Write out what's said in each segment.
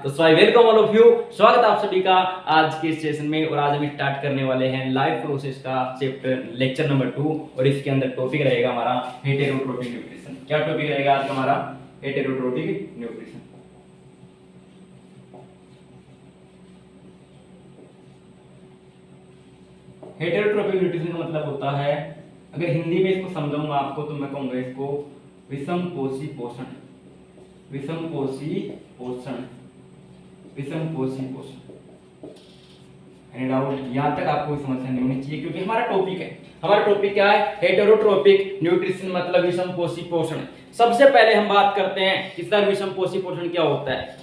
तो so I welcome all of you. स्वागत है आप सभी का आज के सेशन में। और आज हम स्टार्ट करने वाले हैं लाइफ प्रोसेस का चैप्टर लेक्चर नंबर 2 और इसके अंदर टॉपिक रहेगा हमारा हेटेरोट्रोपिक न्यूट्रिशन। क्या टॉपिक रहेगा आज का हमारा? हेटेरोट्रोपिक न्यूट्रिशन। हेटेरोट्रोपिक न्यूट्रिशन का मतलब होता है, अगर हिंदी में इसको समझाऊंगा आपको तो मैं कहूंगा इसको विषमपोषी पोषण। विषमपोषी पोषण, विषमपोषी पोषण। Any doubt? यहां तक आपको समस्या नहीं होनी चाहिए क्योंकि हमारा टॉपिक है। हमारा टॉपिक क्या है? हेटेरोट्रोपिक न्यूट्रिशन मतलब विषमपोषी पोषण। सबसे पहले हम बात करते हैं कि सर विषमपोषी पोषण क्या होता है।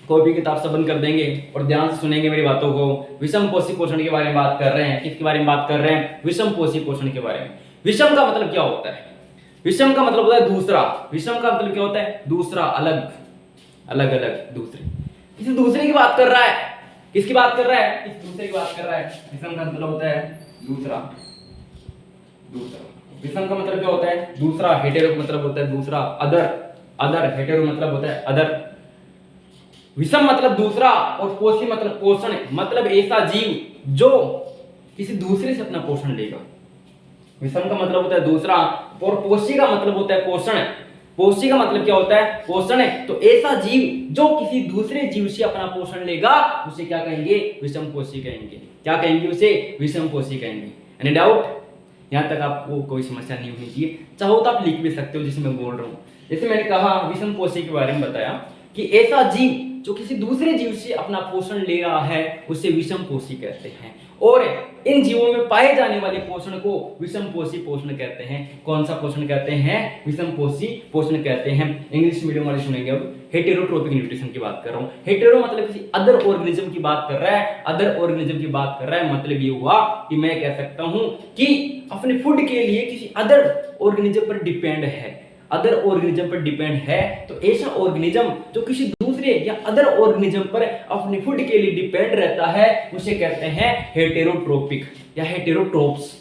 कॉपी किताब सब बंद कर देंगे और ध्यान से सुनेंगे मेरी बातों को। विषमपोषी पोषण के बारे में बात कर रहे हैं। किसके बारे में बात कर रहे हैं? विषमपोषी पोषण के बारे में। विषम का मतलब क्या होता है? विषम का मतलब होता है दूसरा। विषम का मतलब क्या होता है? दूसरा, अलग, अलग अलग, दूसरे। किसी दूसरे की बात कर रहा है। किसकी बात कर रहा है? किसी दूसरे की बात कर रहा है। विषम का मतलब होता है दूसरा, दूसरा। विषम का मतलब क्या होता है? दूसरा। हेटेरो का मतलब होता है दूसरा, अदर, अदर। हेटेरो मतलब होता है अदर। विषम मतलब दूसरा और पोषी मतलब पोषण, मतलब ऐसा जीव जो किसी दूसरे से अपना पोषण लेगा। विषम का मतलब होता है दूसरा और पोषी का मतलब होता है पोषण। पोषी का मतलब क्या होता है? पोषण है। तो ऐसा जीव जो किसी दूसरे जीव से अपना पोषण लेगा उसे क्या कहेंगे? विषमपोषी कहेंगे। क्या कहेंगे? उसे विषमपोषी कहेंगे। Any doubt? यहां तक आपको कोई समस्या नहीं होनी चाहिए। चाहो तो आप लिख भी सकते हो जिसे मैं बोल रहा हूं। जैसे मैंने कहा विषमपोषी के बारे में बताया कि ऐसा जीव जो किसी दूसरे जीव से अपना पोषण ले रहा है उसे विषमपोषी कहते हैं। और इन जीवों में पाए जाने वाले पोषण को विषमपोषी पोषण कहते हैं। कौन सा पोषण कहते हैं? विषमपोषी पोषण कहते हैं। इंग्लिश मीडियम वाले सुनेंगे। अब हेटेरोट्रोपिक न्यूट्रिशन की बात कर रहा हूं। हेटेरो मतलब किसी अदर ऑर्गेनिज्म की बात कर रहा है। अदर ऑर्गेनिज्म की बात कर रहा है मतलब ये हुआ कि मैं कह सकता हूं कि अपने फूड के लिए किसी अदर ऑर्गेनिज्म पर डिपेंड है। अदर ऑर्गेनिज्म पर डिपेंड है तो ऐसा ऑर्गेनिज्म जो किसी दूसरे या अदर ऑर्गेनिज्म पर अपने फूड के लिए डिपेंड रहता है उसे कहते हैं हेटेरोट्रोपिक या हेटेरोट्रोप्स।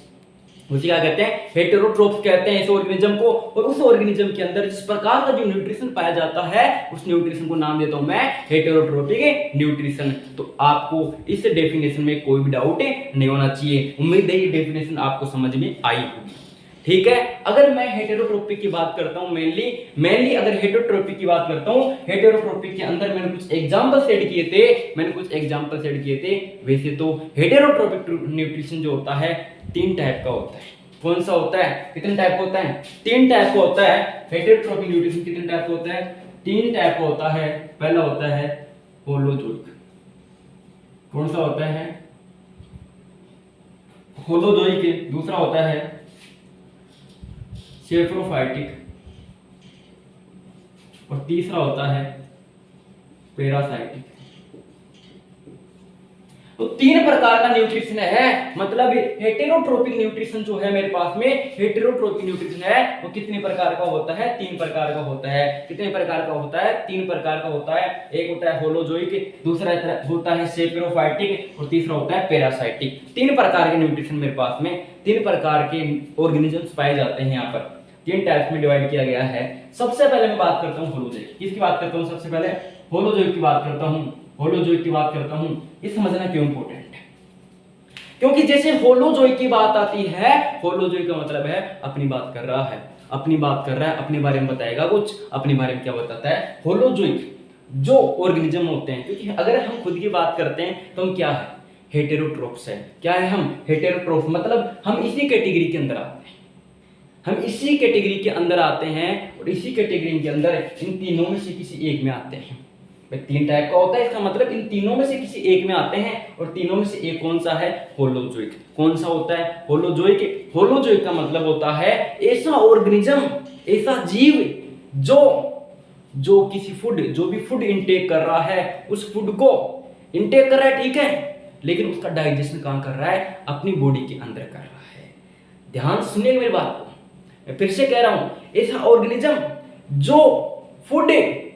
उसे क्या कहते हैं? हेटेरोट्रोप्स कहते हैं इस ऑर्गेनिज्म को। और उस ऑर्गेनिज्म के अंदर जिस प्रकार का जो न्यूट्रिशन पाया जाता है उस न्यूट्रिशन को नाम देता हूं मैं हेटेरोट्रोपिक न्यूट्रिशन। तो आपको इस डेफिनेशन में कोई भी डाउट नहीं होना चाहिए। उम्मीद है ये डेफिनेशन आपको समझ में आई होगी। ठीक है। अगर मैं हेटेरोट्रोपिक की बात करता हूं मेनली अगर हेटेरोट्रोपिक की बात करता हूं, हेटेरोट्रोपिक के अंदर मैंने कुछ एग्जांपल सेट किए थे। वैसे तो हेटेरोट्रोपिक न्यूट्रिशन जो होता है 3 टाइप का होता है। कौन सा होता है? कितने टाइप का होता है? 3 टाइप का होता है। हेटेरोट्रोपिक न्यूट्रिशन कितने टाइप का होता है? 3 टाइप का होता है। पहला होता है होलोजोइक। कौन सा होता है? होलोजोइक। दूसरा होता है सेप्रोफाइटिक और तीसरा होता है पैरासाइटिक। तो 3 प्रकार का न्यूट्रिशन है। मतलब हेटेरोट्रोपिक न्यूट्रिशन जो है मेरे पास में, हेटेरोट्रोपिक न्यूट्रिशन है वो कितने प्रकार का होता है? 3 प्रकार का होता है। कितने प्रकार का होता है? 3 प्रकार का होता है। एक होता है होलोजोइक, दूसरा होता है सेप्रोफाइटिक और तीसरा होता है पैरासाइटिक। 3 प्रकार के न्यूट्रिशन मेरे पास में, 3 प्रकार के ऑर्गेनिजम्स पाए जाते हैं। यहाँ पर 3 टाइप्स में डिवाइड किया गया है। सबसे पहले मैं बात करता हूँ होलोजोइक। किसकी बात करता हूँ? सबसे पहले होलोजोइक की बात करता हूँ। होलोजोइक की बात करता हूँ। ये समझना क्यों इंपॉर्टेंट है? क्योंकि जैसे होलोजोइक की बात आती है, होलोजोइक का मतलब है अपनी बात कर रहा है, अपनी बात कर रहा है, अपने बारे में बताएगा कुछ, अपने बारे में क्या बताता है। होलोजोइक जो ऑर्गेनिज्म होते हैं, क्योंकि अगर हम खुद की बात करते हैं तो हम क्या है? हेटेरोट्रोप्स है। क्या है हम? हेटेरोट्रोप्स। मतलब हम इसी कैटेगरी के अंदर आते हैं। हम इसी कैटेगरी के अंदर आते हैं और इसी कैटेगरी के अंदर इन तीनों में से किसी एक में आते हैं। 3 टाइप का होता है, इसका मतलब इन तीनों में से किसी एक में आते हैं और तीनों में से एक कौन सा है? होलोजोइक। कौन सा होता है? होलोजोइक। होलोजोइक का मतलब होता है ऐसा ऑर्गेनिज्म, ऐसा जीव जो किसी फूड, जो भी फूड इनटेक कर रहा है उस फूड को इनटेक कर रहा है, ठीक है, लेकिन उसका डाइजेशन कहां कर रहा है? अपनी बॉडी के अंदर कर रहा है। ध्यान से सुनिए मेरी बात को, मैं फिर से कह रहा हूं, ऐसा ऑर्गेनिज्म जो फूड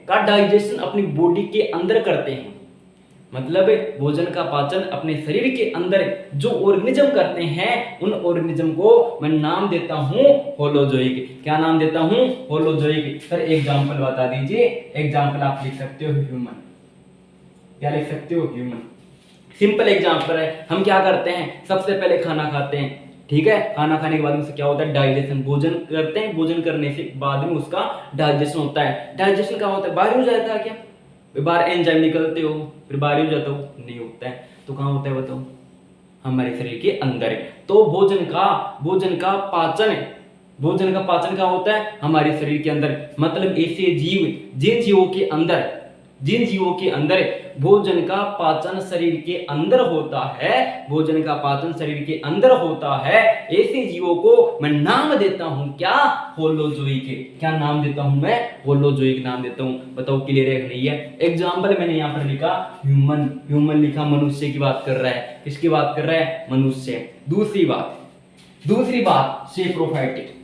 का डाइजेशन अपनी बॉडी के अंदर करते हैं, मतलब भोजन का पाचन अपने शरीर के अंदर जो ऑर्गेनिज्म करते हैं उन ऑर्गेनिज्म को मैं नाम देता हूं होलोजोइक। क्या नाम देता हूं? होलोजोइक। सर एग्जांपल बता दीजिए। एग्जांपल आप लिख सकते हो ह्यूमन। क्या लिख सकते हो, ह्यूमन। सिंपल एग्जांपल है, हम क्या करते हैं, सबसे पहले खाना खाते हैं, ठीक है, खाना खाने के बाद में क्या होता है, डाइजेशन, भोजन करते हैं, भोजन करने से बाद में उसका डाइजेशन होता है। डाइजेशन क्या होता है, बाहर हो जाता है क्या, बाहर एंजाइम निकलते हो, फिर बाहर हो जाता हो, नहीं होता है, तो कहाँ होता है बताओ, हमारे शरीर के अंदर है। तो भोजन का पाचन, भोजन का पाचन क्या होता है, हमारे शरीर के अंदर। मतलब ऐसे जीव, जिन जीवों के अंदर भोजन का पाचन शरीर के अंदर होता है, भोजन का पाचन शरीर के अंदर होता है, ऐसे जीवों को मैं नाम देता हूं क्या, होलोजोइक। क्या नाम देता हूं मैं, होलोजोइक नाम देता हूं। बताओ क्लियर है नहीं है। एग्जांपल मैंने यहां पर लिखा ह्यूमन, ह्यूमन लिखा, मनुष्य की बात कर रहा है, किसकी बात कर रहा है, मनुष्य। दूसरी बात सेप्रोफाइटिक।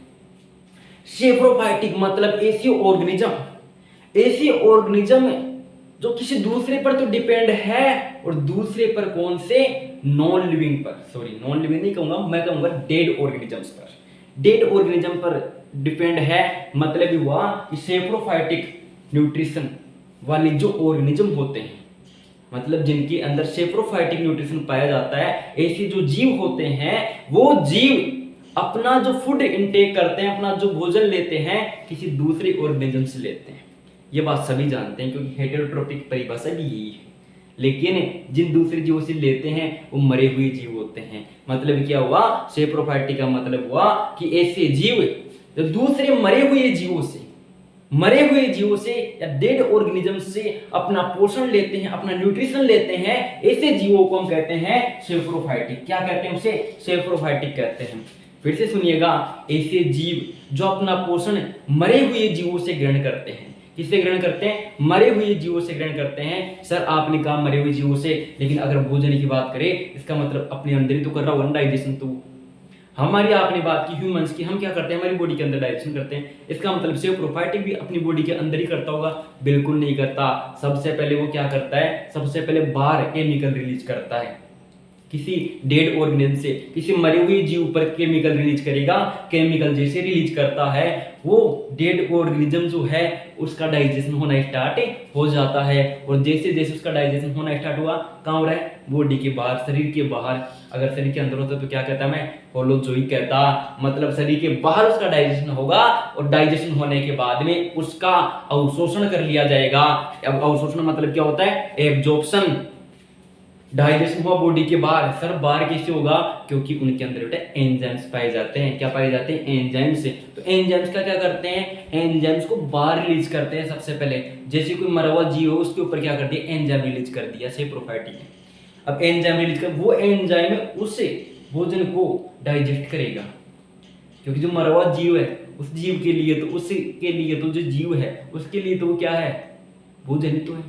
सेप्रोफाइटिक मतलब ऐसी ऑर्गेनिज्म जो किसी दूसरे पर तो डिपेंड है, और दूसरे पर कौन से, नॉन लिविंग पर, सॉरी नॉन लिविंग नहीं कहूंगा, मैं कहूंगा डेड ऑर्गेनिजम्स पर, डेड ऑर्गेनिज्म पर डिपेंड है। मतलब हुआ कि सेप्रोफाइटिक न्यूट्रिशन वाले जो ऑर्गेनिज्म होते हैं, मतलब जिनके अंदर सेप्रोफाइटिक न्यूट्रिशन पाया जाता है, ऐसे जो जीव होते हैं, वो जीव अपना जो फूड इनटेक करते हैं, अपना जो भोजन लेते हैं, किसी दूसरे ऑर्गेनिज्म से लेते हैं। ये बात सभी जानते हैं क्योंकि हेटेरोट्रोपिक परिभाषा भी यही है। लेकिन जिन दूसरे जीवों से लेते हैं वो मरे हुए जीव होते हैं। मतलब क्या हुआ, सेप्रोफाइटिक का मतलब हुआ कि ऐसे जीव जो दूसरे मरे हुए जीवों से या डेड ऑर्गेनिज्म से अपना पोषण लेते हैं, अपना न्यूट्रिशन लेते हैं, ऐसे जीवों को हम कहते हैं सेप्रोफाइटिक। क्या कहते हैं उसे, सेप्रोफाइटिक कहते हैं। फिर से सुनिएगा, ऐसे जीव जो अपना पोषण मरे हुए जीवों से ग्रहण करते हैं। किससे ग्रहण करते हैं, मरे हुए जीवों से ग्रहण करते हैं। सर आपने कहा मरे हुए जीवों से, लेकिन अगर भोजन की बात करें, इसका मतलब अपने अंदर ही तो कर रहा होगा डाइजेशन। तो हमारी आपने बात की ह्यूमंस की, हम क्या करते हैं, हमारी बॉडी के अंदर डाइजेशन करते हैं। इसका मतलब सेप्रोफाइटिक भी अपनी बॉडी के अंदर ही करता होगा, बिल्कुल नहीं करता। सबसे पहले वो क्या करता है, सबसे पहले बाहर केमिकल रिलीज करता है, किसी डेड ऑर्गेनिज्म से, किसी मरे हुए जीव पर केमिकल रिलीज करेगा। केमिकल जैसे रिलीज करता है, वो डेड ऑर्गेनिज्म जो है उसका डाइजेशन होना स्टार्ट हो जाता है। और जैसे जैसे उसका डाइजेशन होना स्टार्ट हुआ, कहाँ हो रहा है, बॉडी के बाहर, शरीर के बाहर। अगर शरीर के अंदर होता तो क्या कहता मैं, होलोजोइक कहता। मतलब शरीर के बाहर उसका डाइजेशन होगा, और डाइजेशन होने के बाद में उसका अवशोषण कर लिया जाएगा। अब अवशोषण मतलब क्या होता है, एब्जॉर्प्शन। डाइजेशन हुआ बॉडी के बाहर। सर बाहर कैसे होगा, क्योंकि उनके अंदर बेटा एंजाइम्स पाए जाते हैं। क्या पाए जाते हैं, एंजाइम्स। तो एंजाइम्स का क्या करते हैं, एंजाइम्स को बाहर रिलीज करते हैं। सबसे पहले जैसे कोई मरा हुआ जीव हो, उसके ऊपर क्या कर दिया, एंजाइम रिलीज कर दिया, सेप्रोफाइटिक है। अब एंजाइम रिलीज कर, वो एंजाइम उससे भोजन को डाइजेस्ट करेगा, क्योंकि जो मरा हुआ जीव है उस जीव के लिए तो, उसके लिए तो जो जीव है उसके लिए तो वो क्या है, भोजन ही तो है।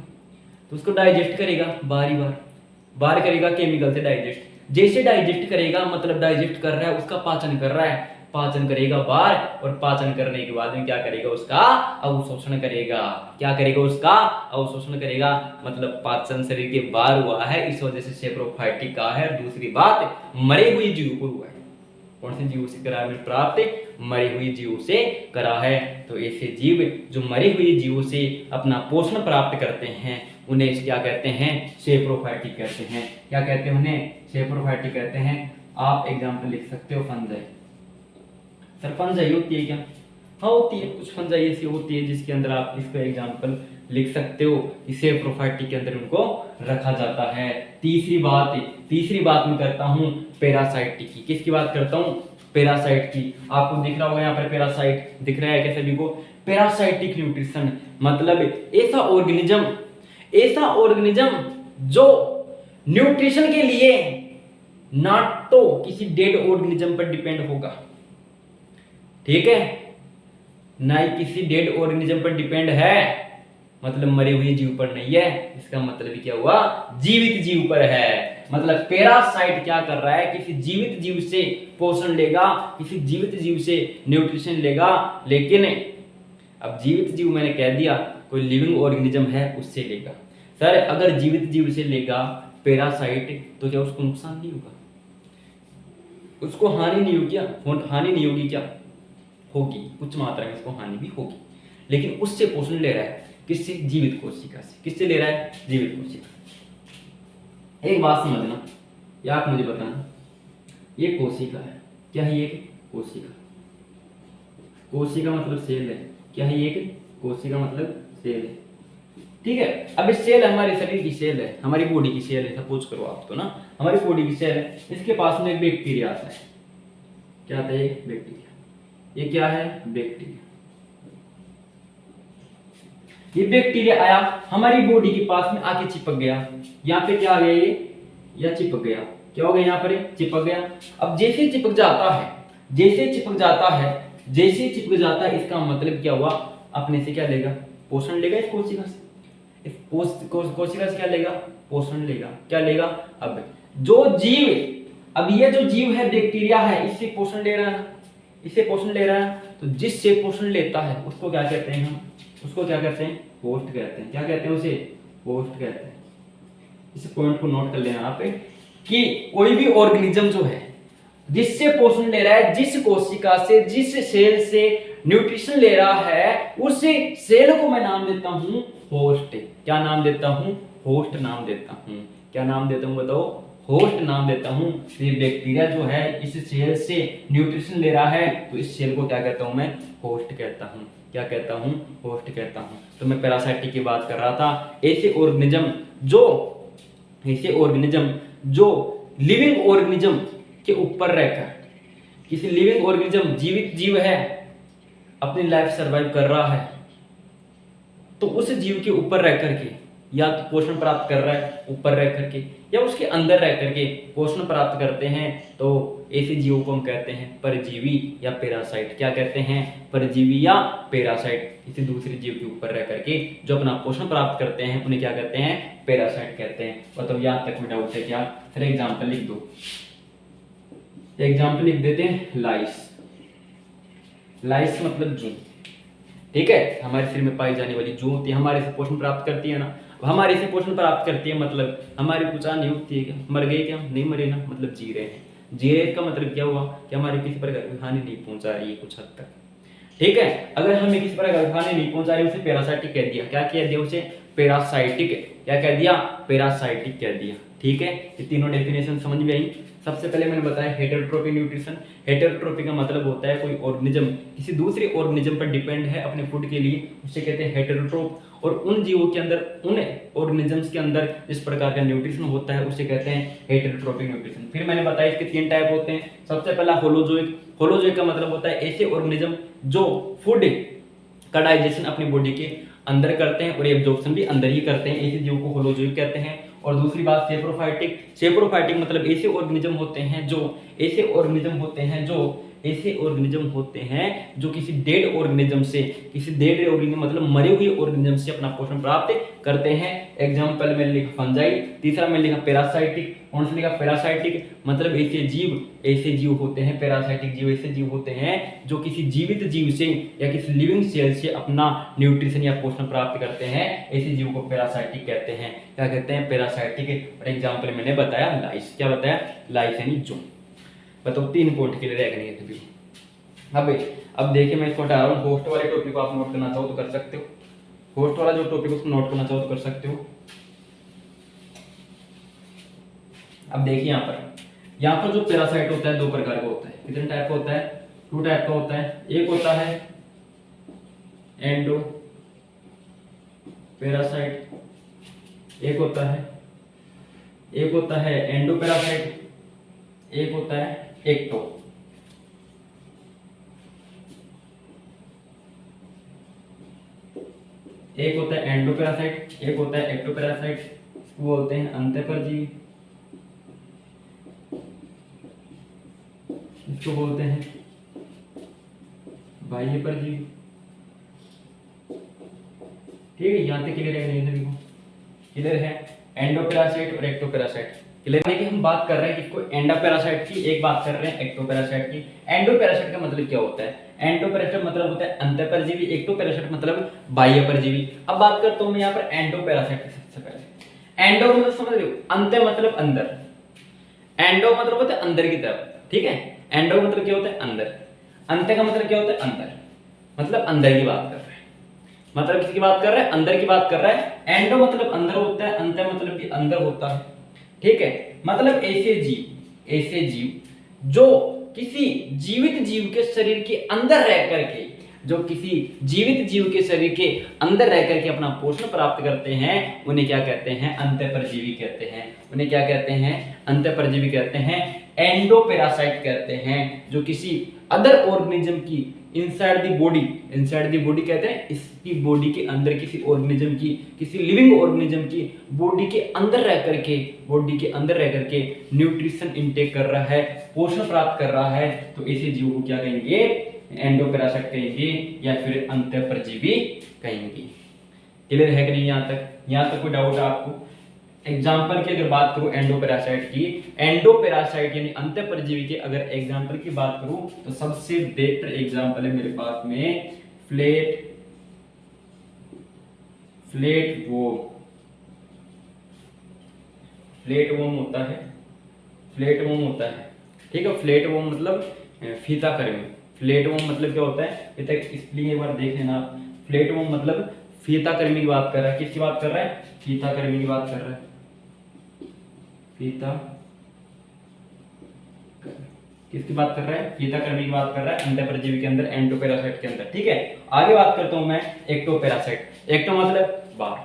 तो उसको डाइजेस्ट करेगा, बार करेगा केमिकल से डाइजेस्ट। जैसे डाइजेस्ट करेगा मतलब डाइजेस्ट कर रहा है, उसका पाचन कर रहा है, पाचन करेगा बाहर, और पाचन करने के बाद में क्या करेगा, उसका अवशोषण करेगा। क्या करेगा, उसका अवशोषण करेगा। मतलब पाचन शरीर के बाहर हुआ है, इस वजह से सेप्रोफाइटिक का है। दूसरी बात, मरे हुए जीव को हुआ है। कौन से जीवों से करा है प्राप्त, मरे हुए जीवों से करा है। तो ऐसे जीव जो मरे हुए जीवों से अपना पोषण प्राप्त करते हैं, उन्हें क्या कहते हैं, सेप्रोफाइटिक कहते हैं। क्या कहते हैं उन्हें, सेप्रोफाइटिक कहते हैं। आप एग्जांपल लिख सकते हो फंजाई। सर फंजाई होती है क्या, हाँ होती है, कुछ फंजाई ऐसी होती है जिसके अंदर आप इसका एग्जांपल लिख सकते हो, इसे सेप्रोफाइटिक के अंदर उनको रखा जाता है। तीसरी बात मैं करता हूं पैरासाइटिक की। किसकी बात करता हूं, पैरासाइट की। आपको दिख रहा होगा यहाँ पर पैरासाइट दिख रहा है क्या सभी को। पैरासाइटिक न्यूट्रिशन मतलब ऐसा ऑर्गेनिज्म जो न्यूट्रिशन के लिए ना तो किसी डेड ऑर्गेनिज्म पर डिपेंड होगा, ठीक है, ना ही किसी डेड ऑर्गेनिज्म पर डिपेंड है, मतलब मरे हुए जीव पर नहीं है। इसका मतलब क्या हुआ, जीवित जीव पर है। मतलब पैरासाइट क्या कर रहा है, किसी जीवित जीव से पोषण लेगा, किसी जीवित जीव से न्यूट्रिशन लेगा। लेकिन अब जीवित जीव मैंने कह दिया, कोई लिविंग ऑर्गेनिज्म है उससे लेगा। सर अगर जीवित जीव से लेगा पैरासाइट तो क्या उसको नुकसान नहीं होगा, उसको हानि नहीं होगी क्या, हानि नहीं होगी क्या, होगी, कुछ मात्रा में उसको हानि भी होगी। लेकिन उससे पोषण ले रहा है, किससे, जीवित कोशिका से। किससे ले रहा है, जीवित कोशिका। एक बात समझना, या आप मुझे बताना, ये कोशिका है, क्या है ये? कोशिका। कोशिका मतलब सेल है, क्या है ये? कोशिका मतलब सेल है, ठीक है। अब इस सेल हमारे शरीर की सेल है, हमारी बॉडी की सेल है, सपोज करो आप तो ना, हमारी बॉडी की सेल है, इसके पास में एक बैक्टीरिया आता है, क्या आता है? बैक्टीरिया। ये क्या है? बैक्टीरिया। ये बैक्टीरिया आया हमारी बॉडी के पास में आके चिपक गया, यहाँ पे क्या आ गया? ये या चिपक गया, क्या हो गया? यहाँ पर चिपक गया। अब जैसे चिपक जाता है, जैसे चिपक जाता है, जैसे चिपक जाता है, इसका मतलब क्या हुआ? अपने से क्या लेगा? पोषण लेगा इस कोशिका से। इस कोशिका से क्या लेगा? पोषण लेगा। क्या लेगा? अब जो जीव, अब ये जो जीव है, बैक्टीरिया है, इससे पोषण ले रहा है ना, इससे पोषण ले रहा है, तो जिससे पोषण लेता है उसको क्या कहते हैं हम? उसको क्या कहते हैं? होस्ट कहते हैं। क्या कहते हैं उसे? होस्ट कहते हैं। इस पॉइंट को नोट कर लेना आप कि कोई भी ऑर्गेनिज्म जो है जिससे पोषण ले रहा है, जिस कोशिका से, जिस सेल से न्यूट्रिशन ले रहा है, उस सेल को मैं नाम देता हूं होस्ट। क्या नाम देता हूं? होस्ट नाम देता हूं। क्या नाम देता हूं बताओ? होस्ट नाम देता हूं। ये बैक्टीरिया जो है इस सेल से न्यूट्रिशन ले रहा है, तो इस सेल को क्या कहता हूं मैं? होस्ट कहता हूं। क्या कहता हूं? होस्ट कहता हूं। तो मैं पैरासाइटिक की बात कर रहा था। ऐसे ऑर्गेनिज्म जो लिविंग ऑर्गेनिज्म के ऊपर रहकर, किसी लिविंग ऑर्गेनिज्म, जीवित जीव है, अपनी लाइफ सर्वाइव कर रहा है, तो उस जीव के ऊपर रह करके या तो पोषण प्राप्त कर रहा है ऊपर रह करके, या उसके अंदर रह करके पोषण प्राप्त करते हैं, तो ऐसे जीवों को हम कहते हैं परजीवी या पैरासाइट। क्या कहते हैं? परजीवी या पैरासाइट। किसी दूसरे जीव के ऊपर रह करके जो अपना पोषण प्राप्त करते हैं उन्हें क्या कहते हैं? पैरासाइट कहते हैं। मतलब यहाँ तक में डाउट है क्या? फिर एग्जाम्पल लिख दो। एग्जाम्पल लिख देते हैं, लाइस। लाइस मतलब जूं, ठीक है। हमारे शरीर में पाई जाने वाली जूं होती है, हमारे से पोषण प्राप्त करती है ना। हमारे से पोषण प्राप्त करती है मतलब हमारी कुछ नहीं होती है क्या? मर गए क्या? नहीं मरे ना, मतलब जी रहे हैं। जी रहे का मतलब क्या हुआ? कि हमारे किसी प्रकार की हानि नहीं पहुंचा रही है कुछ हद तक, ठीक है। अगर हमें किसी प्रकार की हानि नहीं पहुंचा रही, उसे पैरासाइटिक कह दिया। क्या कह दिया उसे? पैरासाइटिक। क्या कह दिया? पैरासाइटिक कह दिया, ठीक है। ये तीनों डेफिनेशन समझ में आई। सबसे पहले मैंने बताया हेटेरोट्रोपिक न्यूट्रिशन। हेटेरोट्रोपी का मतलब होता है कोई ऑर्गेनिज्म किसी दूसरे ऑर्गेनिज्म पर डिपेंड है अपने फूड के लिए, उसे कहते हैं हेटेरोट्रोप। और उन जीवों के अंदर, उन ऑर्गेनिजम्स के अंदर जिस प्रकार का न्यूट्रिशन होता है उसे कहते हैं हेटेरोट्रोपिक न्यूट्रिशन। फिर मैंने बताया इसके 3 टाइप होते हैं। सबसे पहला होलोजोइक। होलोजोइक का मतलब होता है ऐसे ऑर्गेनिज्म जो फूड का डाइजेशन अपनी बॉडी के अंदर करते हैं और एब्जॉर्प्शन भी अंदर ही करते हैं, ऐसे जीवों को होलोजोइक कहते हैं। और दूसरी बात सेप्रोफाइटिक। सेप्रोफाइटिक मतलब ऐसे ऑर्गेनिज्म होते हैं जो किसी डेड ऑर्गेनिज्म से, मतलब मरे हुए ऑर्गेनिज्म से अपना पोषण प्राप्त करते हैं। एग्जांपल में लिखा फंजाई, तीसरा में लिखा पैरासाइटिक। कौन सा लिखा? पैरासाइटिक। मतलब ऐसे जीव होते हैं, पैरासाइटिक जीव ऐसे जीव होते हैं जो किसी जीवित जीव से या किसी लिविंग सेल से अपना न्यूट्रिशन या पोषण प्राप्त करते हैं, ऐसे जीव को पैरासाइटिक कहते हैं। क्या कहते हैं? पैरासाइटिक। और एग्जांपल मैंने बताया लाइस। क्या बताया? लाइस यानी जूं। बताओ 3 पॉइंट के लिए रह गए थे। अब देखिए मैं इसको हटा रहा हूँ। होस्ट वाले टॉपिक को आप नोट करना चाहो तो कर सकते हो। होस्ट वाला जो टॉपिक उसको नोट करना चाहो तो कर सकते हो। अब देखिए यहाँ पर जो पैरासाइट होता है 2 प्रकार का होता है। कितने टाइप का होता है? 2 टाइप का होता है। एक होता है एंडो पैरासाइट, एक होता है एंडो पैरासाइट, एक होता है एक्टो। एक होता है एंडोपैरासाइट, एक होता है एक्टोपैरासाइट। वो होते हैं अंतःपरजीवी, इसको बोलते हैं बाह्य परजीवी। ठीक है, यहाँ तक क्लियर है नहीं? सभी को क्लियर है? एंडोपैरासाइट और एक्टोपैरासाइट क्लियर है कि हम बात कर रहे हैं किसको? एंडोपैरासाइट की, एक बात कर रहे हैं एक्टोपैरासाइट की। एंडोपैरासाइट का मतलब क्या होता है? एंडोपैरासाइट मतलब होता है अंतःपरजीवी, एक्टोपैरासाइट मतलब बाह्य परजीवी। अब बात करता हूं मैं यहाँ पर एंडोपैरासाइट की। सबसे पहले एंडो मतलब समझ रहे हो? अंत मतलब अंदर। एंडो मतलब होता है अंदर की तरफ, ठीक है। एंडो मतलब क्या होता है? अंदर। अंत का मतलब क्या होता है? अंदर, मतलब अंदर की बात कर रहे हैं। मतलब किसकी बात कर रहे हैं? अंदर की बात कर रहा है। एंडो मतलब अंदर होता है, अंत मतलब भी अंदर होता है। ठीक है, मतलब ऐसे जीव जो किसी जीवित जीव के शरीर के अंदर रह करके, जो किसी जीवित जीव के शरीर के अंदर रह करके अपना पोषण प्राप्त करते हैं, उन्हें क्या कहते हैं? अंतःपरजीवी कहते हैं। उन्हें क्या कहते हैं? अंतःपरजीवी कहते हैं। एंडोपैरासाइट कहते हैं, जो किसी अदर ऑर्गेनिज्म की इनसाइड द बॉडी कहते हैं, इसकी बॉडी के अंदर किसी ऑर्गेनिज्म की, किसी लिविंग ऑर्गेनिज्म की बॉडी के अंदर रह करके न्यूट्रिशन इनटेक कर रहा है, पोषण प्राप्त कर रहा है, तो ऐसे जीव को क्या कहेंगे? एंडोपैरासाइट कहेंगे या फिर अंतःपरजीवी कहेंगे। क्लियर है कि नहीं? यहाँ तक कोई डाउट है आपको? एग्जाम्पल की अगर बात करूं एंडोपैरासाइट यानी अंतःपरजीवी के अगर एग्जाम्पल की बात करूं तो सबसे बेटर एग्जाम्पल है मेरे पास में फ्लैट वोम होता है। ठीक है, फ्लैट वोम मतलब फीता कर्मी। फ्लैट वोम मतलब क्या होता है? इसलिए एक बार देख लेना आप। फ्लैट वोम मतलब फीता कर्मी की बात कर रहा है। किसकी बात कर रहा है? फीता कर्मी की बात कर रहा है। फीता किसकी बात कर रहा है? फीता कर्मी की बात कर रहा है अंतःपरजीवी के अंदर, एंडोपैरासाइट के अंदर। ठीक है, आगे बात करता हूं मैं एक्टोपैरासाइट। एक्टो मतलब बाहर,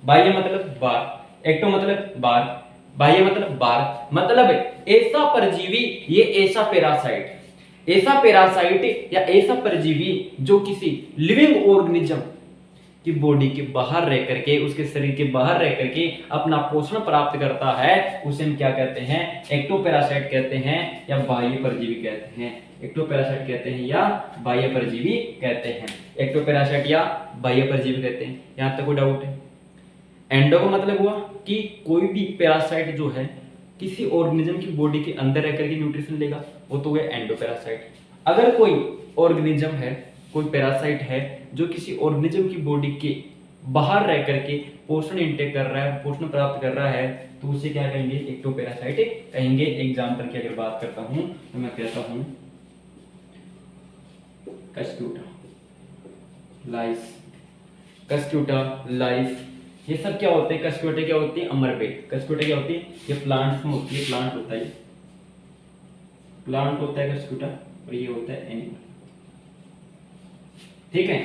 बाह्य मतलब बाहर। एक्टो मतलब बाहर, बाह्य मतलब बाहर। मतलब ऐसा परजीवी, ये ऐसा पैरासाइट या ऐसा परजीवी जो किसी लिविंग ऑर्गेनिज्म की बॉडी के बाहर रह करके, उसके शरीर के बाहर रह करके अपना पोषण प्राप्त करता है, उसे हम क्या कहते हैं? एक्टोपैरासाइट कहते हैं या बाह्य परजीवी कहते हैं। एक्टोपैरासाइट कहते हैं या बाह्य परजीवी कहते हैं। एक्टोपैरासाइट या बाह्य परजीवी कहते हैं। यहां तक कोई डाउट है? एंडो का मतलब हुआ कि कोई भी पैरासाइट जो है किसी ऑर्गेनिज्म की बॉडी के अंदर रह करके न्यूट्रिशन लेगा, वो तो है एंडोपैरासाइट। अगर कोई ऑर्गेनिज्म है, कोई पैरासाइट है जो किसी ऑर्गेनिज्म की बॉडी के बाहर रह करके पोषण इंटेक कर रहा है, पोषण प्राप्त कर रहा है, तो उसे क्या कहेंगे? एक्टोपैरासाइट कहेंगे। एग्जाम्पल की अगर बात करता हूं तो मैं कहता हूं कस्क्यूटा लाइस। ये सब क्या होते हैं? कस्क्यूटा क्या होती है? अमरबेल। कस्क्यूटा क्या होती है? ये प्लांट्स में होती है, प्लांट होता है कस्क्यूटा, और ये होता है एनिमल। ठीक है,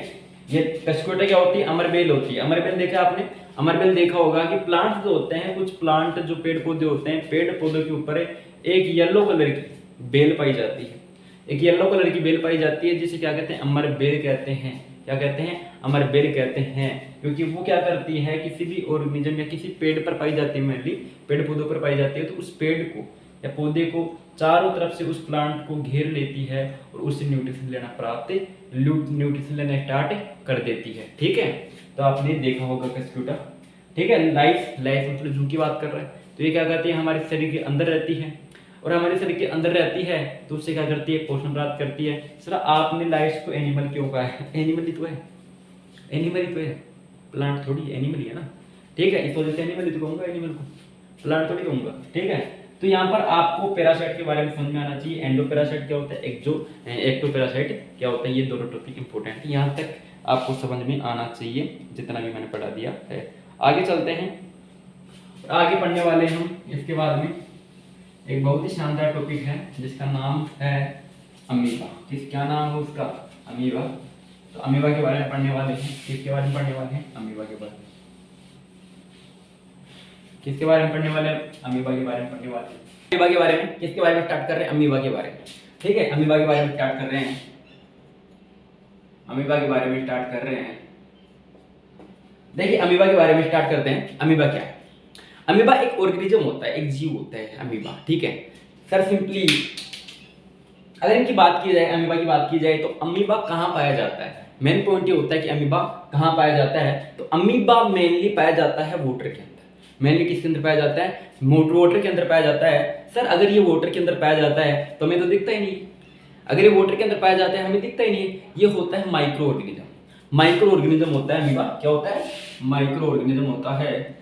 ये कस्क्यूटा क्या होती है? अमरबेल होती है। अमरबेल देखा आपने? अमरबेल देखा होगा कि प्लांट्स जो होते हैं, कुछ प्लांट जो पेड़ पौधे होते हैं, पेड़ पौधों के ऊपर एक येलो कलर की बेल पाई जाती है। एक येलो कलर की बेल पाई जाती है, जिसे क्या कहते हैं? अमरबेल कहते हैं। क्या कहते हैं? अमरबेल कहते हैं, क्योंकि वो क्या करती है? किसी भी ऑर्गेनिज्म या किसी पेड़ पर पाई जाती है, मेनली पेड़ पौधों पर पाई जाती है, तो उस पेड़ को या पौधे को चारों तरफ से उस प्लांट को घेर लेती है और उससे न्यूट्रिशन लेना स्टार्ट कर देती है। ठीक है, तो आपने देखा होगा कस्क्यूटा। ठीक है, लाइफ मतलब जू की बात कर रहा है, तो ये क्या करती है? हमारे शरीर के अंदर रहती है, और हमारे शरीर के अंदर रहती है तो उससे क्या करती है? पोषण प्राप्त करती है। सर आपने लाइफ को एनिमल क्यों कहा है? एनिमल ही तो है, प्लांट थोड़ी एनिमल ही है ना। ठीक है, इस वजह से एनिमल ही तो कहूंगा, एनिमल को प्लांट थोड़ी कहूंगा। ठीक है, तो यहाँ पर आपको पैरासाइट के बारे में समझ में आना चाहिए। एंडोपैरासाइट क्या होता है, एक्टोपैरासाइट क्या होता है, ये दोनों टॉपिक इंपॉर्टेंट है। यहाँ तक आपको समझ में आना चाहिए जितना भी मैंने पढ़ा दिया है। आगे चलते हैं, आगे पढ़ने वाले हम इसके बाद में एक बहुत ही शानदार टॉपिक है जिसका नाम है अमीबा। क्या नाम है उसका? अमीबा। तो अमीबा के बारे में पढ़ने वाले हैं। किसके बारे में पढ़ने वाले हैं? अमीबा के बारे में। किसके बारे में पढ़ने वाले हैं? अमीबा के बारे में पढ़ने वाले हैं। अमीबा के बारे में किसके बारे में स्टार्ट कर रहे हैं? अमीबा के बारे में। ठीक है, अमीबा के बारे में स्टार्ट कर रहे हैं। अमीबा के बारे में स्टार्ट कर रहे हैं। देखिए, अमीबा के बारे में स्टार्ट करते हैं। अमीबा क्या है? अमीबा एक ऑर्गेनिज्म होता है, एक जीव होता है अमीबा। ठीक है सर, सिंपली अगर इनकी बात की जाए, अमीबा की बात की जाए, तो अमीबा कहाँ पाया जाता है? मेन पॉइंट ये होता है कि अमीबा कहाँ पाया जाता है। तो अमीबा मेनली पाया जाता है वाटर के अंदर। मेनली किसके अंदर पाया जाता है? वाटर के अंदर पाया जाता है। सर अगर ये वाटर के अंदर पाया जाता है तो हमें तो दिखता ही नहीं। अगर ये वाटर के अंदर पाया जाता है हमें दिखता ही नहीं। ये होता है माइक्रो ऑर्गेनिज्म। माइक्रो ऑर्गेनिज्म होता है अमीबा। क्या होता है? माइक्रो ऑर्गेनिज्म होता है।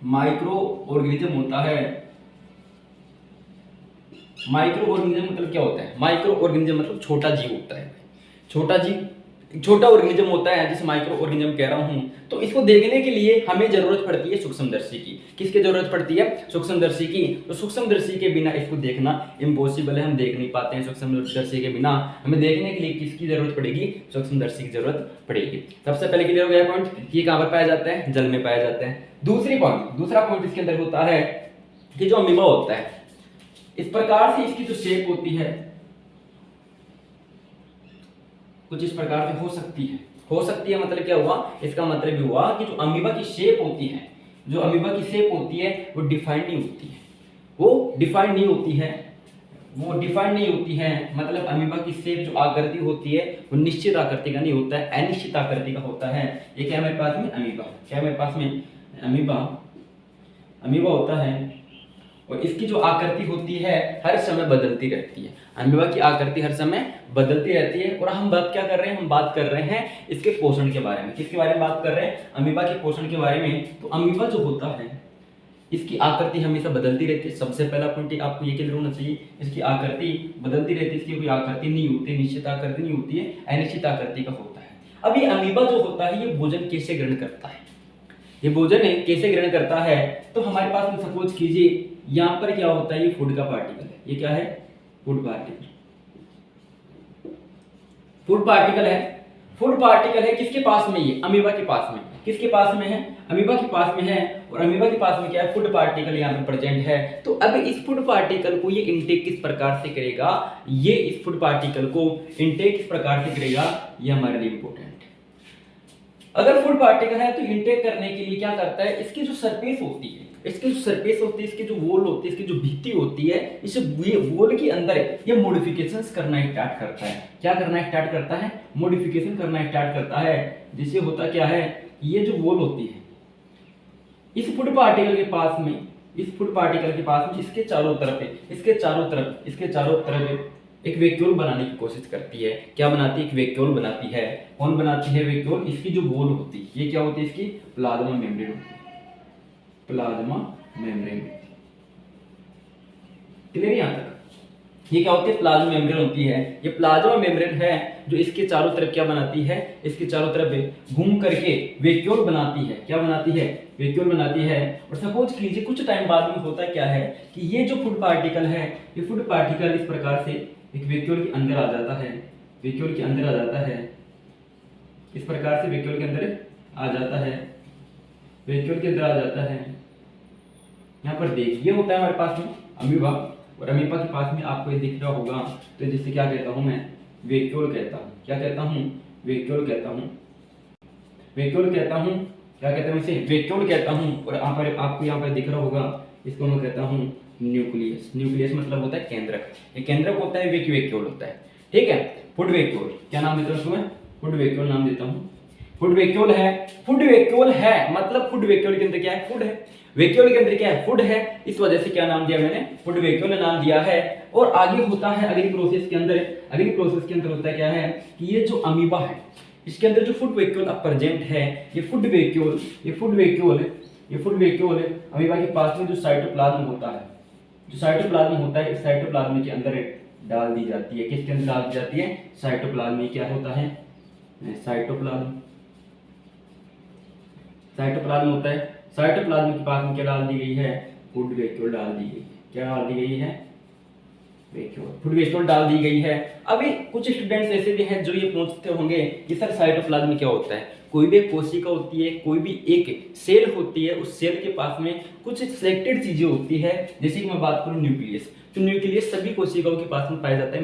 माइक्रो ऑर्गेनिज्म होता है। माइक्रो ऑर्गेनिज्म मतलब क्या होता है? माइक्रो ऑर्गेनिज्म मतलब छोटा जीव होता है। छोटा जीव छोटा ऑर्गेनिज्म होता है जिसे माइक्रो ऑर्गेनिज्म कह रहा हूं, तो इसको देखने के लिए हमें जरूरत पड़ती है सूक्ष्मदर्शी की। किसकी जरूरत पड़ती है? सूक्ष्मदर्शी की। तो सूक्ष्मदर्शी के बिना इसको देखना इम्पॉसिबल है, हम देख नहीं पाते हैं सूक्ष्मदर्शी के बिना। हमें देखने के लिए किसकी जरूरत पड़ेगी? सूक्ष्मदर्शी की जरूरत पड़ेगी। सबसे पहले क्लियर हो गया पॉइंट, ये कहां पर पाया जाता है? जल में पाया जाता है। दूसरा पॉइंट इसके अंदर होता है कि जो अमीबा होता है, इस प्रकार से इसकी जो शेप होती है कुछ इस प्रकार से हो सकती है मतलब क्या हुआ? इसका मतलब ये हुआ कि जो अमीबा की शेप होती है, वो डिफाइंड नहीं होती है। वो डिफाइंड नहीं होती है, मतलब अमीबा की शेप जो आकृति होती है वो निश्चित आकृति का नहीं होता है, अनिश्चित आकृति का होता है। ये क्या है मेरे पास में? अमीबा। क्या है मेरे पास में? अमीबा होता है, और इसकी जो आकृति होती है हर समय बदलती रहती है। अमीबा की आकृति हर समय बदलती रहती है। और हम बात क्या कर रहे हैं? हम बात कर रहे हैं इसके पोषण के बारे में। किसके बारे में बात कर रहे हैं? अमीबा के पोषण के बारे में। तो अमीबा जो होता है इसकी आकृति हमेशा बदलती रहती है। सबसे पहला पॉइंट आपको ये क्लियर होना चाहिए, इसकी आकृति बदलती रहती है, इसकी कोई आकृति नहीं होती, निश्चित आकृति नहीं होती है, अनिश्चित आकृति का होता है। अब ये अमीबा जो होता है ये भोजन कैसे ग्रहण करता है? कैसे ग्रहण करता है? तो हमारे पास में सपोज कीजिए यहां पर क्या होता है? ये फूड का पार्टिकल है। ये क्या है? फूड पार्टिकल है। किसके पास में? ये अमीबा के पास में। किसके पास में है? अमीबा के पास में है। और अमीबा के पास में क्या है? फूड पार्टिकल यहाँ पे प्रेजेंट है। तो अब इस फूड पार्टिकल को ये इनटेक किस प्रकार से करेगा? इस फूड पार्टिकल को इनटेक किस प्रकार से करेगा? ये हमारे लिए इंपॉर्टेंट। अगर फूड पार्टिकल है तो इनटेक करने के लिए क्या करता है? इसकी जो सरफेस होती है, इसकी जो वॉल होती है, इसकी जो भित्ति होती है, इस वॉल के अंदर ये मॉडिफिकेशंस करना स्टार्ट करता है। क्या करना स्टार्ट करता है? मॉडिफिकेशन करना स्टार्ट करता है। जिससे होता क्या है? ये जो वॉल होती है इस फूड पार्टिकल के पास में इसके चारों तरफ एक वैक्यूल बनाने की कोशिश करती है। क्या बनाती है? एक वैक्यूल बनाती है। कौन बनाती है वैक्यूल? इसकी जो वॉल होती है, ये क्या होती है? इसकी प्लाज्मा मेम्ब्रेन होती है। क्लियर यहां तक? ये क्या होती है? प्लाज्मा मेम्ब्रेन होती है। ये प्लाज्मा मेम्ब्रेन है जो इसके चारों तरफ क्या बनाती है? इसके चारों तरफ घूम करके वैक्यूल बनाती है। क्या बनाती है? वैक्यूल बनाती है। और सपोज कीजिए कुछ टाइम बाद में होता क्या है कि ये जो फूड पार्टिकल है, ये फूड पार्टिकल इस प्रकार से एक वैक्यूल के अंदर आ जाता है। इस प्रकार से वैक्यूल के अंदर आ जाता है। यहाँ पर देखिए होता है हमारे पास में अमीबा, और अमीबा के पास में आपको ये दिख रहा होगा। तो जिससे क्या कहता हूँ मैं? वैक्यूल कहता हूँ। क्या कहता हूँ? वैक्यूल कहता हूँ। क्या कहता हूँ इसे? वैक्यूल कहता हूँ। और यहाँ पर आपको यहाँ पर दिख रहा होगा, इसको मैं कहता हूँ न्यूक्लियस मतलब होता है केंद्रक। ये केंद्रक होता है, वैक्यूल होता है। ठीक है? फूड वैक्यूल क्या नाम देता हूँ इसको मैं? फूड वैक्यूल नाम देता हूँ। फूड वैक्यूल है मतलब फूड वैक्यूल के अंदर क्या है? फूड है। वैक्यूल के अंदर क्या है? फूड है। इस वजह से क्या नाम दिया मैंने? फूड वैक्यूल नाम दिया है। और आगे होता है अगली प्रोसेस के अंदर होता है क्या है कि ये जो अमीबा है इसके अंदर जो फूड वैक्यूल अब प्रेजेंट है, ये फूड वैक्यूल अमीबा के पास में जो साइटोप्लाज्म होता है, इस साइटोप्लाज्म के अंदर डाल दी जाती है। किसके अंदर डाल दी जाती है? साइटोप्लाज्म में क्या होता है? साइटोप्लाज्म होता है। साइटोप्लाज्म के पास में क्या डाल दी गई है? फूड वैक्यूल डाल दी गई है। क्या डाल दी गई है? फूड वैक्यूल डाल दी गई है। अभी कुछ स्टूडेंट्स ऐसे भी हैं जो ये पूछते होंगे कि सर साइटोप्लाज्म में क्या होता है? कोई भी एक कोशिका होती है, कोई भी एक सेल होती है, उस सेल के पास में कुछ सिलेक्टेड चीजें होती है। जैसे कि मैं बात करूं न्यूक्लियस, तो न्यूक्लियस सभी कोशिकाओं के पास में पाया जाता है।